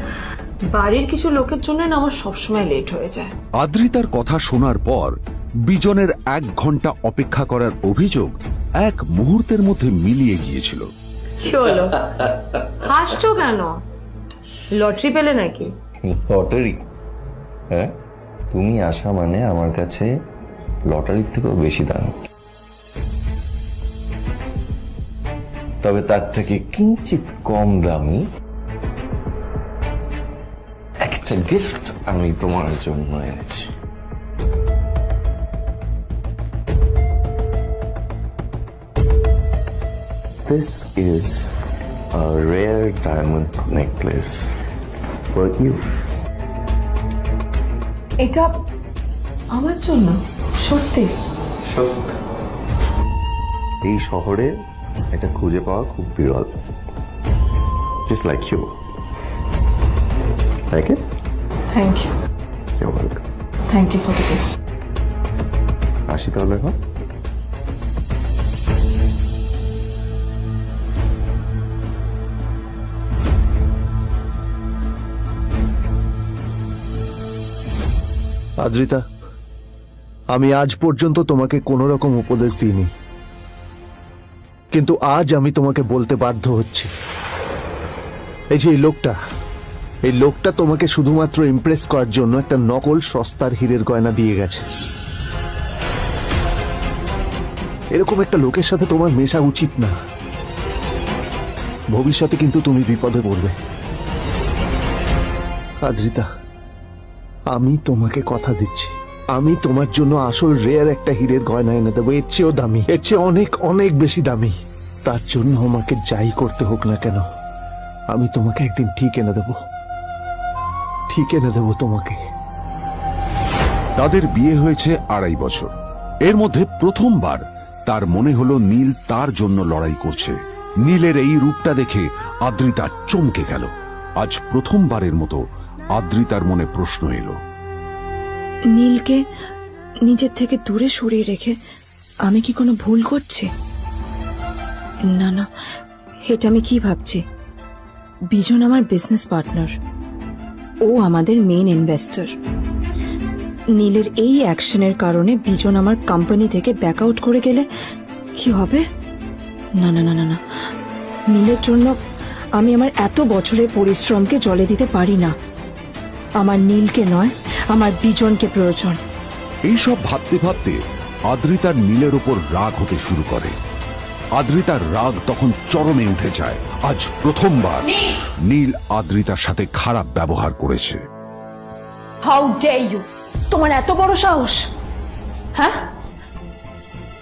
বাড়ির কিছু লোকের জন্য না আমার সবসময় লেট হয়ে যায়। আদ্রিতার কথা শোনার পর বিজনের 1 ঘন্টা অপেক্ষা করার অভিযোগ 1 মুহূর্তের মধ্যে মিলিয়ে গিয়েছিল। কি হলো? হাসছো কেন? লটারি পেলে নাকি? লটারি? হ্যাঁ, তুমি আসা মানে আমার কাছে লটারির থেকেও বেশি দাম। তবে তার থেকে কিঞ্চিত কম দামি একটা গিফট আমি তোমার জন্য এনেছি। This is a rare diamond necklace for you. এটা আমার জন্য? সত্যি? এই শহরে এটা খুঁজে পাওয়া খুব বিরল, just like you. Thank you. Thank you. You're welcome. Thank you for the gift. আসি তাহলে এখন। আদ্রিতা, আমি আজ পর্যন্ত তোমাকে কোনো রকম উপদেশ দিইনি, কিন্তু আজ আমি তোমাকে বলতে বাধ্য হচ্ছি। এই যে এই লোকটা তোমাকে শুধুমাত্র ইমপ্রেস করার জন্য একটা নকল সস্তার হীরের গয়না দিয়ে গেছে। এরকম একটা লোকের সাথে তোমার মেশা উচিত না। ভবিষ্যতে কিন্তু তুমি বিপদে পড়বে। আদ্রিতা, আমি তোমাকে কথা দিচ্ছি, আমি তোমার জন্য আসল রেয়ার একটা হীরের গয়না এনে দেবো, এর চেয়েও দামি, এর চেয়ে অনেক অনেক বেশি দামি। তার জন্য আমাকে যাই করতে হোক না কেন, আমি তোমাকে একদিন ঠিক এনে দেবো, ঠিক এনে দেবো তোমাকে। তাদের বিয়ে হয়েছে 2.5 বছর। এর মধ্যে প্রথমবার তার মনে হলো নীল তার জন্য লড়াই করছে। নীলের এই রূপটা দেখে আদ্রিতা চমকে গেল। আজ প্রথমবারের মতো আদ্রিতার মনে প্রশ্ন এলো, নীলকে নিজের থেকে দূরে সরিয়ে রেখে আমি কি কোনো ভুল করছি? না না, এটা আমি কি ভাবছি? বিজন আমার বিজনেস পার্টনার, ও আমাদের মেইন ইনভেস্টর। নীলের এই অ্যাকশনের কারণে বিজন আমার কোম্পানি থেকে ব্যাক আউট করে গেলে কি হবে? না না না না না, নীলের জন্য আমি আমার এত বছরের পরিশ্রমকে জলে দিতে পারি না। আমার নীলকে নয়, আমার বিজনকে প্রয়োজন। এইসব ভাবতে ভাবতে আদ্রিতার নীলের ওপর রাগ হতে শুরু করে। আদ্রিতার রাগ তখন চরমে উঠে যায়। আজ প্রথমবার নীল আদ্রিতার সাথে খারাপ ব্যবহার করেছে। How dare you! তোমার এত বড় সাহস! হ্যাঁ,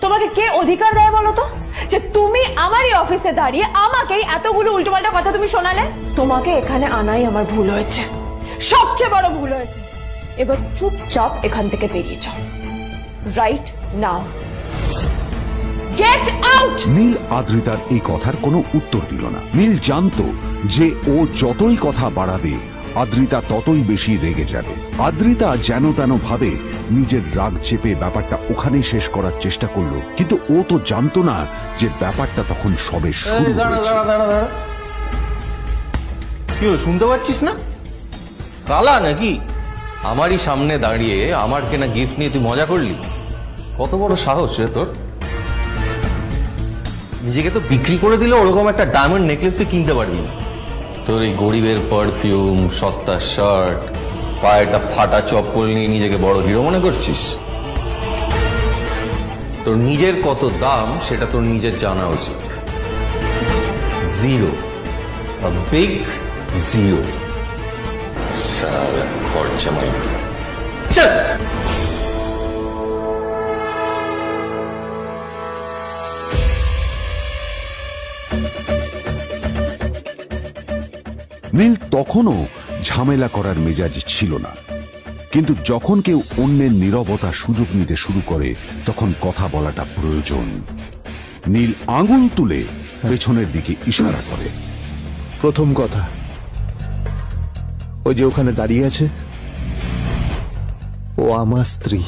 তোমাকে কে অধিকার দেয় বলো তো যে তুমি আমারই অফিসে দাঁড়িয়ে আমাকেই এতগুলো উল্টোপাল্টা কথা তুমি শোনালে? তোমাকে এখানে আনাই আমার ভুল হয়েছে, সবচেয়ে বড় ভুল হয়েছে। এবার চুপচাপ এখান থেকে বেরিয়ে যাও, right now. Get out! Neel আদ্রিতার এই কথার কোনো উত্তর দিল না। নীল জানতো যে ও যতই কথা বাড়াবে আদ্রিতা ততই বেশি রেগে যাবে। আদ্রিতা যেন তেন ভাবে নিজের রাগ চেপে ব্যাপারটা ওখানেই শেষ করার চেষ্টা করলো, কিন্তু ও তো জানতো না যে ব্যাপারটা তখন সবে শুরু হয়েছে। কি হলো, শুনতে পাচ্ছিস না? কালা নাকি? আমারই সামনে দাঁড়িয়ে আমার কেনা গিফট নিয়ে তুই মজা করলি? কত বড় সাহস রে তোর! নিজেকে তো বিক্রি করে দিলে ওরকম একটা ডায়মন্ড নেকলেস তুই কিনতে পারবি না। তোর এই গরিবের পারফিউম, সস্তা শার্ট, পায়ে একটা ফাটা চপ্পল নিয়ে নিজেকে বড় হিরো মনে করছিস? তোর নিজের কত দাম সেটা তোর নিজের জানা উচিত। Zero, big zero. সারা খরচা মাই চল। নীল তখনও ঝামেলা করার মেজাজ ছিল না, কিন্তু যখন কেউ অন্যের নীরবতার সুযোগ নিতে শুরু করে তখন কথা বলাটা প্রয়োজন। নীল আঙুল তুলে পেছনের দিকে ইশারা করে। প্রথম কথা, ওই যে ওখানে দাঁড়িয়ে আছে, ও আমার স্ত্রী।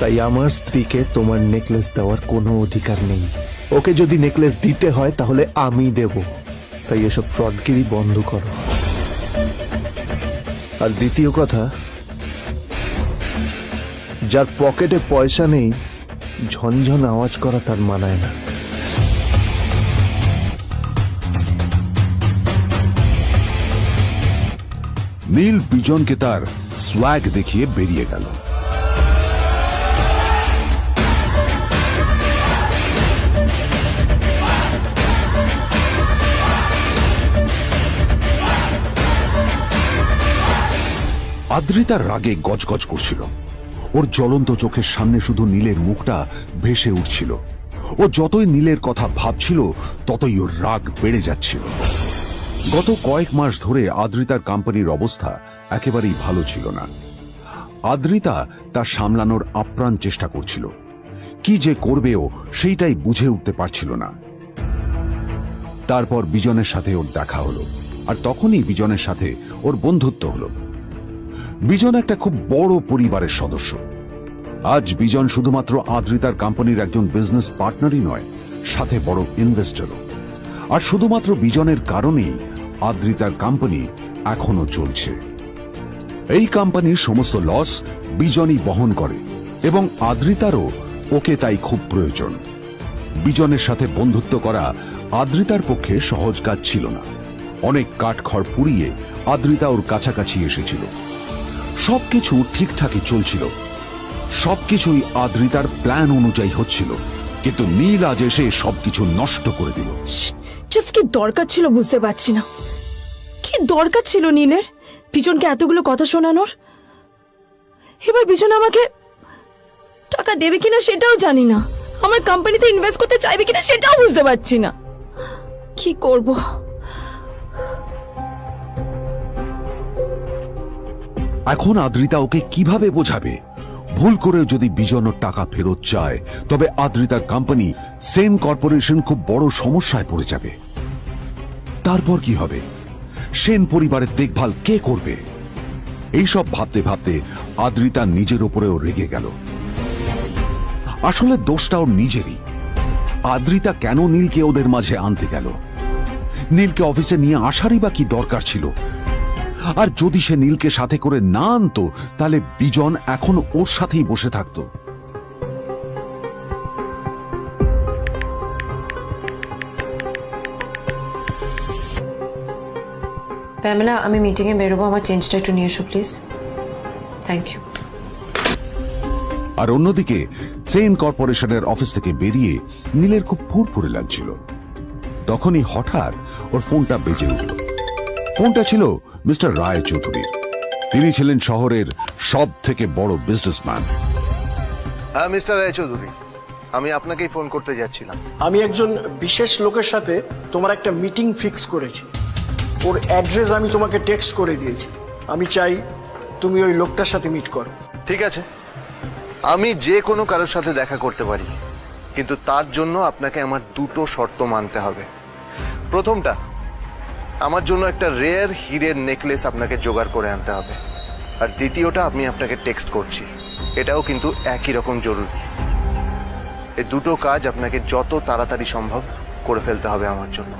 তাই আমার স্ত্রীকে তোমার নেকলেস দেওয়ার কোনো অধিকার নেই। ওকে যদি নেকলেস দিতে হয় তাহলে আমি দেব। তাই এসব ফ্রডগিরি বন্ধ করো। আর দ্বিতীয় কথা, যার পকেটে পয়সা নেই ঝনঝন আওয়াজ করা তার মানায় না। নীল বিজনকে তার সোয়াগ দেখিয়ে বেরিয়ে গেল। আদ্রিতার রাগে গজগজ করছিল। ওর জ্বলন্ত চোখের সামনে শুধু নীলের মুখটা ভেসে উঠছিল। ও যতই নীলের কথা ভাবছিল ততই ওর রাগ বেড়ে যাচ্ছিল। গত কয়েক মাস ধরে আদ্রিতার কোম্পানির অবস্থা একেবারেই ভালো ছিল না। আদ্রিতা তা সামলানোর আপ্রাণ চেষ্টা করছিল, কি যে করবেও সেইটাই বুঝে উঠতে পারছিল না। তারপর বিজনের সাথে ওর দেখা হলো, আর তখনই বিজনের সাথে ওর বন্ধুত্ব হলো। বিজন একটা খুব বড় পরিবারের সদস্য। আজ বিজন শুধুমাত্র আদ্রিতার কোম্পানির একজন বিজনেস পার্টনারই নয়, সাথে বড় ইনভেস্টরও। আর শুধুমাত্র বিজনের কারণেই আদ্রিতার কোম্পানি এখনো চলছে। এই কোম্পানির সমস্ত লস বিজনই বহন করে, এবং আদ্রিতারও ওকে তাই খুব প্রয়োজন। বিজনের সাথে বন্ধুত্ব করা আদ্রিতার পক্ষে সহজ কাজ ছিল না। অনেক কাঠখড় পুড়িয়ে আদ্রিতা ওর কাছাকাছি এসেছিল। সবকিছু ঠিকঠাকই চলছিল, সবকিছুই আদ্রিতার প্ল্যান অনুযায়ী হচ্ছিল, কিন্তু নীল আজ এসে সবকিছু নষ্ট করে দিল। জাস্ট কি দরকার ছিল বুঝতে পারছি না। কি দরকার ছিল নীলের বিজনকে এতগুলো কথা শোনানোর? এবার বিজন আমাকে টাকা দেবে কিনা সেটাও জানি না, আমার কোম্পানিতে ইনভেস্ট করতে চাইবে কিনা সেটাও বুঝতে পারছি না। কি করব? এখন আদ্রিতা ওকে কিভাবে বোঝাবে? ভুল করে যদি বিজন ওর টাকা ফেরত চায়, তবে আদ্রিতার কোম্পানি সেন কর্পোরেশন খুব বড় সমস্যায় পড়ে যাবে। তারপর কি হবে? সেন পরিবারের দেখভাল কে করবে? এইসব ভাবতে ভাবতে আদ্রিতা নিজের উপরেও রেগে গেল। আসলে দোষটা ওর নিজেরই। আদ্রিতা কেন নীলকে ওদের মাঝে আনতে গেল? নীলকে অফিসে নিয়ে আসারই বা কি দরকার ছিল? আর যদি সে নীলকে সাথে করে না আনতো, তাহলে বিজন এখন ওর সাথেই বসে থাকতো। প্যামেলা, আমি মিটিং এ বেরোবো, আমার চেঞ্জটা একটু নিয়ে এসো প্লিজ। Thank you. আর অন্যদিকে সেন কর্পোরেশনের অফিস থেকে বেরিয়ে নীলের খুব ফুরফুরে লাগছিল। তখনই হঠাৎ ওর ফোনটা বেজে উঠল। ফোনটা ছিল মিস্টার রায় চৌধুরীর। তিনি ছিলেন শহরের সব থেকে বড় বিজনেসম্যান। হ্যাঁ মিস্টার রায় চৌধুরী, আমি আপনাকেই ফোন করতে যাচ্ছিলাম। আমি একজন বিশেষ লোকের সাথে তোমার একটা মিটিং ফিক্স করেছি। ওর অ্যাড্রেস আমি তোমাকে টেক্সট করে দিয়েছি। আমি চাই তুমি ওই লোকটার সাথে মিট করো। ঠিক আছে, আমি যে কোনো কারোর সাথে দেখা করতে পারি, কিন্তু তার জন্য আপনাকে আমার দুটো শর্ত মানতে হবে। প্রথমটা, আমার জন্য একটা রেয়ার হীরের নেকলেস আপনাকে জোগাড় করে আনতে হবে। আর দ্বিতীয়টা, আমি আপনাকে টেক্সট করছি, এটাও কিন্তু একই রকম জরুরি। এই দুটো কাজ আপনাকে যত তাড়াতাড়ি সম্ভব করে ফেলতে হবে আমার জন্য,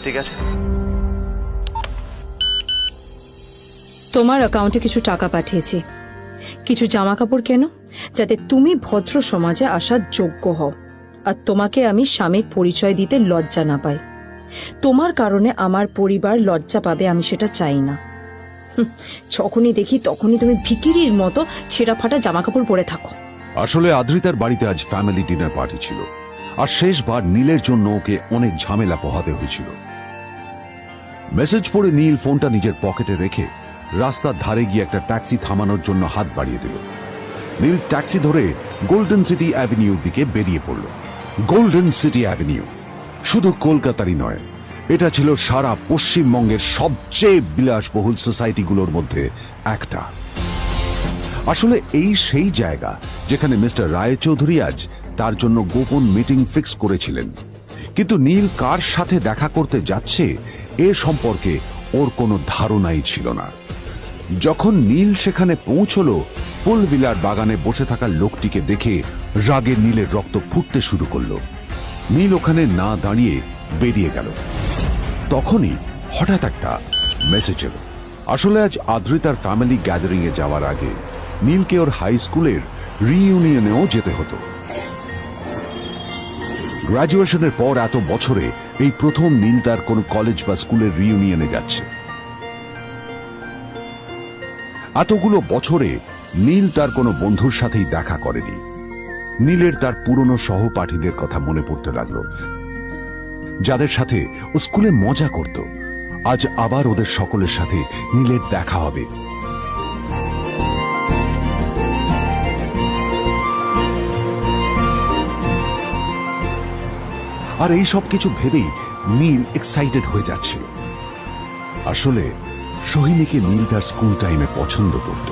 ঠিক আছে? তোমার অ্যাকাউন্টে কিছু টাকা পাঠিয়েছি, কিছু জামা কাপড় কেনো, যাতে তুমি ভদ্র সমাজে আসার যোগ্য হও, আর তোমাকে আমি স্বামীর পরিচয় দিতে লজ্জা না পাই। তোমার কারণে আমার পরিবার লজ্জা পাবে, আমি সেটা চাই না। যখনই দেখি তখনই তুমি ভিখিরির মতো ছেঁড়া ফাটা জামা কাপড় পরে থাকো। আসলে আদ্রিতার বাড়িতে আজ ফ্যামিলি ডিনার পার্টি ছিল, আর শেষবার নীলের জন্য ওকে অনেক ঝামেলা পোহাতে হয়েছিল। মেসেজ পড়ে নীল ফোনটা নিজের পকেটে রেখে রাস্তার ধারে গিয়ে একটা ট্যাক্সি থামানোর জন্য হাত বাড়িয়ে দিল। নীল ট্যাক্সি ধরে গোল্ডেন সিটি অ্যাভিনিউর দিকে বেরিয়ে পড়ল। গোল্ডেন সিটি অ্যাভিনিউ শুধু কলকাতারই নয়, এটা ছিল সারা পশ্চিমবঙ্গের সবচেয়ে বিলাসবহুল সোসাইটিগুলোর মধ্যে একটা। আসলে এই সেই জায়গা যেখানে মিস্টার রায় চৌধুরী আজ তার জন্য গোপন মিটিং ফিক্স করেছিলেন। কিন্তু নীল কার সাথে দেখা করতে যাচ্ছে এ সম্পর্কে ওর কোনো ধারণাই ছিল না। যখন নীল সেখানে পৌঁছল, পুলভিলার বাগানে বসে থাকা লোকটিকে দেখে রাগে নীলের রক্ত ফুটতে শুরু করলো। নীল ওখানে না দাঁড়িয়ে বেরিয়ে গেল। তখনই হঠাৎ একটা মেসেজ এলো। আসলে আজ আদ্রিতার ফ্যামিলি গ্যাদারিং এ যাওয়ার আগে নীলকে ওর হাই স্কুলের রিইউনিয়নেও যেতে হতো। গ্রাজুয়েশনের পর এত বছরে এই প্রথম নীল তার কোন কলেজ বা স্কুলের রিইউনিয়নে যাচ্ছে। এতগুলো বছরে নীল তার কোনো বন্ধুর সাথেই দেখা করেনি। নীলের তার পুরনো সহপাঠীদের কথা মনে পড়তে লাগলো, যাদের সাথে ও স্কুলে মজা করত। আজ আবার ওদের সকলের সাথে নীলের দেখা হবে। আর এই সব কিছু ভেবেই নীল এক্সাইটেড হয়ে যাচ্ছিল। আসলে সোহিনীকে নীল তার স্কুল টাইমে পছন্দ করত।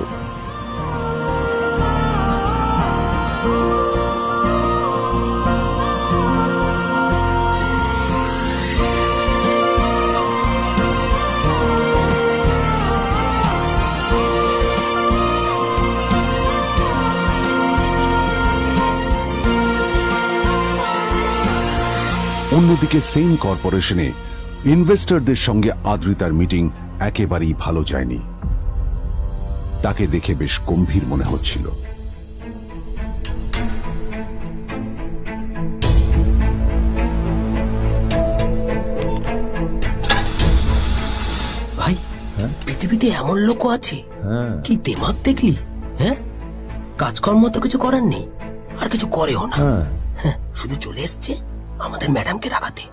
অন্যদিকে সেম কর্পোরেশনে ইনভেস্টরদের সঙ্গে আদ্রিতার মিটিং একেবারেই ভালো যায়নি। তাকে দেখে বেশ গম্ভীর মনে হচ্ছিল। ভাই পৃথিবীতে এমন লোকও আছে, কি দেমাগ দেখলি? হ্যাঁ, কাজকর্ম তো কিছু করার নেই, আর কিছু করেও না। হ্যাঁ, শুধু চলে এসছে আমাদের ম্যাডামকে রাখাতে।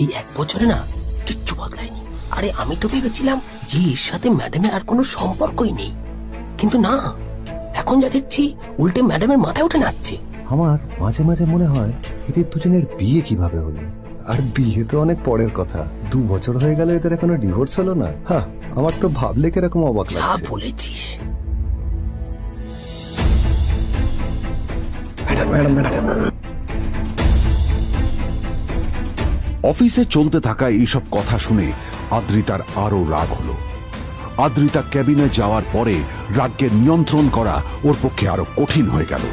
এই 1 বছরে না কিচ্ছু বদলায়নি। আরে আমি তো ভেবেছিলাম যে এর সাথে ম্যাডামের আর কোনো সম্পর্কই নেই, কিন্তু না, এখন যা দেখছি উল্টে ম্যাডামের মাথায় উঠে নাচছে। আমার মাঝে মাঝে মনে হয় এদের দুজনের বিয়ে কিভাবে হলো। আর বিয়ে তো অনেক পরের কথা, 2 বছর হয়ে গেল এদের এখনো ডিভোর্স হলো না। হ্যাঁ, আমার তো ভাবলে কিরকম অবাক যা লাগছে। বলেছিস। অফিসে চলতে থাকা এইসব কথা শুনে আদ্রিতার আরো রাগ হলো। আদ্রিতা ক্যাবিনে যাওয়ার পরে রাগকে নিয়ন্ত্রণ করা ওর পক্ষে আরো কঠিন হয়ে গেল।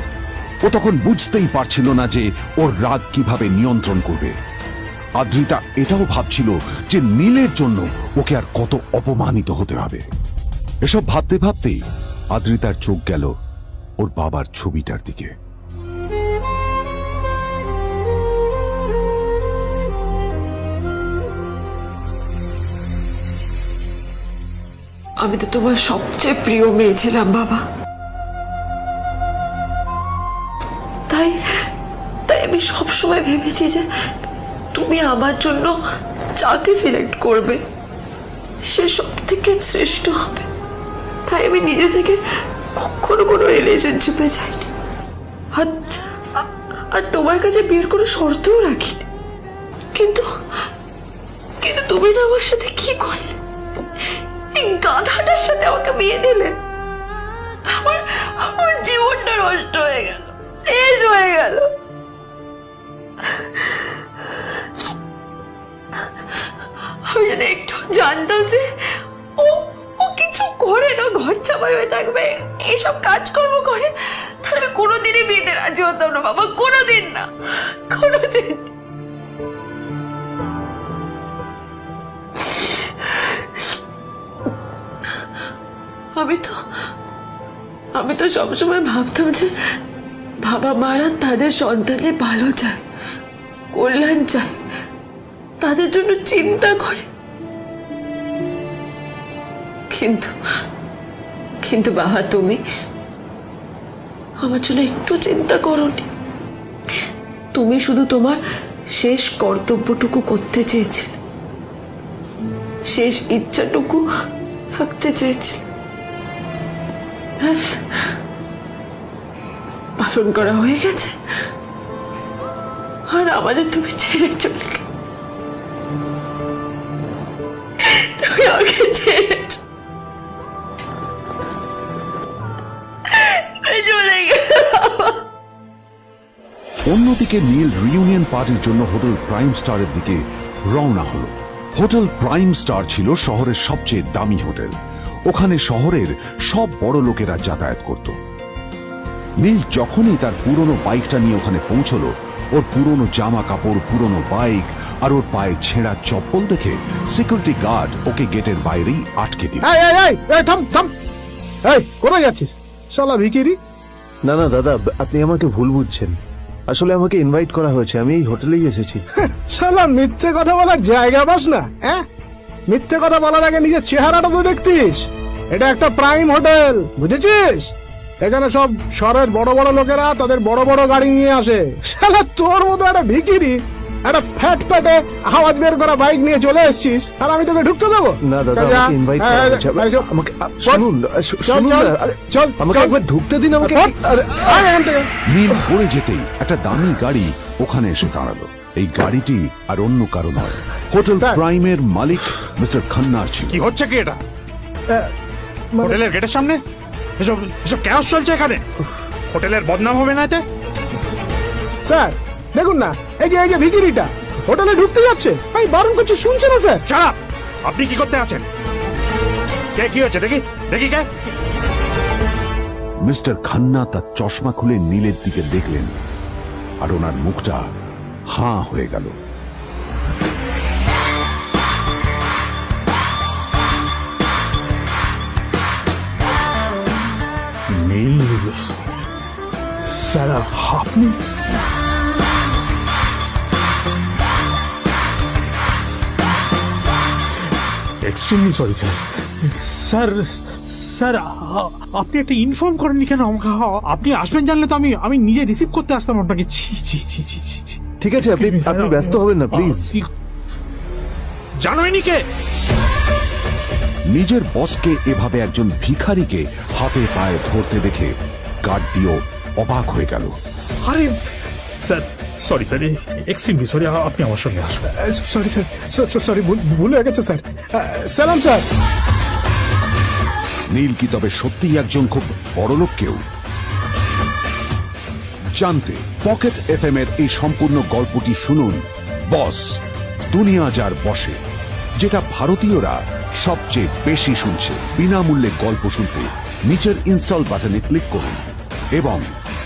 ও তখন বুঝতেই পারছিল না যে ওর রাগ কিভাবে নিয়ন্ত্রণ করবে। আদ্রিতা এটাও ভাবছিল যে নীলের জন্য ওকে আর কত অপমানিত হতে হবে। এসব ভাবতে ভাবতেই আদ্রিতার চোখ গেল ওর বাবার ছবিটার দিকে। আমি তো তোমার সবচেয়ে প্রিয় মেয়ে ছিলাম বাবা, তাই আমি সবসময় ভেবেছি যে তুমি আমার জন্য যাকে সিলেক্ট করবে সে সব থেকে শ্রেষ্ঠ হবে। তাই আমি নিজে থেকে কখনো কোনো রিলেশনশিপে যাইনি, আর তোমার কাছে বিয়ের কোনো শর্তও রাখিনি। কিন্তু তুমি না আমার সাথে কি করলে? এই গাধাটার সাথে আমাকে বিয়ে দিলে। আমার জীবনটা নষ্ট হয়ে গেল, শেষ হয়ে গেল। আমি যদি একটু জানতাম যে ও কিছু করে না, ঘর চাপাই হয়ে থাকবে, এইসব কাজকর্ম করে, তাহলে আমি কোনোদিনই বিয়েতে রাজি হতাম না বাবা, কোনোদিন না, কোনোদিন। আমি তো সবসময় ভাবতাম যে বাবা মারা তাদের সন্তানের ভালো চায়, কল্যাণ চায়, তাদের জন্য চিন্তা করে। কিন্তু বাবা, তুমি আমার জন্য একটু চিন্তা করোনি। তুমি শুধু তোমার শেষ কর্তব্যটুকু করতে চেয়েছিলে, শেষ ইচ্ছাটুকু রাখতে চেয়েছিলে। পালন করা হয়ে গেছে, আর আমাদের তুমি ছেড়ে চলে গেলে। তুমি আমাকে ছেড়ে চলে গেলে। অন্যদিকে নীল রিইউনিয়ন পার্টির জন্য হোটেল প্রাইম স্টারের দিকে রওনা হলো। হোটেল প্রাইম স্টার ছিল শহরের সবচেয়ে দামি হোটেল। ওখানে শহরের সব বড় লোকেরা যাতায়াত করত। নীল যখনই তার পুরনো বাইকটা নিয়ে ওখানে পৌঁছলো, ওর পুরনো জামা কাপড়, পুরনো বাইক আর ওর পায়ে ছেঁড়া চপ্পল দেখে সিকিউরিটি গার্ড ওকে গেটের বাইরেই আটকে দিল। কোথায় যাচ্ছিস শালা ভিখিরি? না না দাদা, আপনি আমাকে ভুল বুঝছেন। আসলে আমাকে ইনভাইট করা হয়েছে, আমি এই হোটেলেই এসেছি। শালা মিথ্যে কথা বলার জায়গা পাস না? হ্যাঁ, মিথ্যে কথা বলার আগে নিজের চেহারাটা তো দেখতিস। এটা একটা প্রাইম হোটেল, বুঝেছিস? এখানে সব শহরের বড় বড় লোকেরা তাদের বড় বড় গাড়ি নিয়ে আসে। শালা তোর মতো একটা ভিখিরি একটা ফ্যাট প্যাটে আওয়াজ বের করা বাইক নিয়ে চলে এসেছিস, আর আমি তোকে ঢুকতে দেবো না? দাদা, আমাকে ইনভাইট করা হয়েছে। আমাকে শুনুন, চল আমাকে একবার ঢুকতে দিন আমাকে। নীল পড়ে যেতেই একটা দামি গাড়ি ওখানে এসে দাঁড়ালো। এই গাড়িটি আর অন্য কারো নয়, হোটেল স্যার। প্রাইমের মালিক মিস্টার খান্নার ছিল। কি হচ্ছে কি এটা হোটেলের গেটের সামনে এসব এসব ক্যাশ চলছে এখানে হোটেলের বদনাম হবে না এতে স্যার দেখুন না, এই যে ভিখিরিটা হোটেলে ঢুকতে যাচ্ছে, আমি বারণ করছি শুনছে না স্যার। ছাড়া আপনি কি করতে আছেন কে কি হচ্ছে দেখি দেখি কে মিস্টার খান্না তার চশমা খুলে নীলের দিকে দেখলেন, আর ওনার মুখটা হাঁ হয়ে গেল। নীল স্যার আপনি extremely sorry sir sir sir আপনি একটা ইনফর্ম করেননি কেন আমাকে আপনি আসবেন জানলে তো আমি নিজে রিসিভ করতে আসতাম আপনাকে ছি ছি ছি ছি ছি ছি ঠিক আছে, আপনি আপনি ব্যস্ত হবেন না প্লিজ। জানোইনি কে নিজের বসকে এভাবে একজন ভিখারিকে হাতে পায়ে ধরতে দেখে গার্ডটিও অবাক হয়ে গেল। আরে sir sorry sir extremely sorry আপনি আমার সঙ্গে আসুন সরি স্যার, সরি ভুল হয়ে গেছে স্যার। সালাম স্যার। নীল কি তবে সত্যিই একজন খুব বড়লোক কেউ? জানতে পকেট এফএম এর এই সম্পূর্ণ গল্পটি শুনুন বস, দুনিয়া যার বসে, যেটা ভারতীয়রা সবচেয়ে বেশি শুনছে। বিনামূল্যে গল্প শুনতে নিচের ইনস্টল বাটনে ক্লিক করুন এবং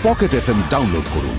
পকেট এফএম ডাউনলোড করুন।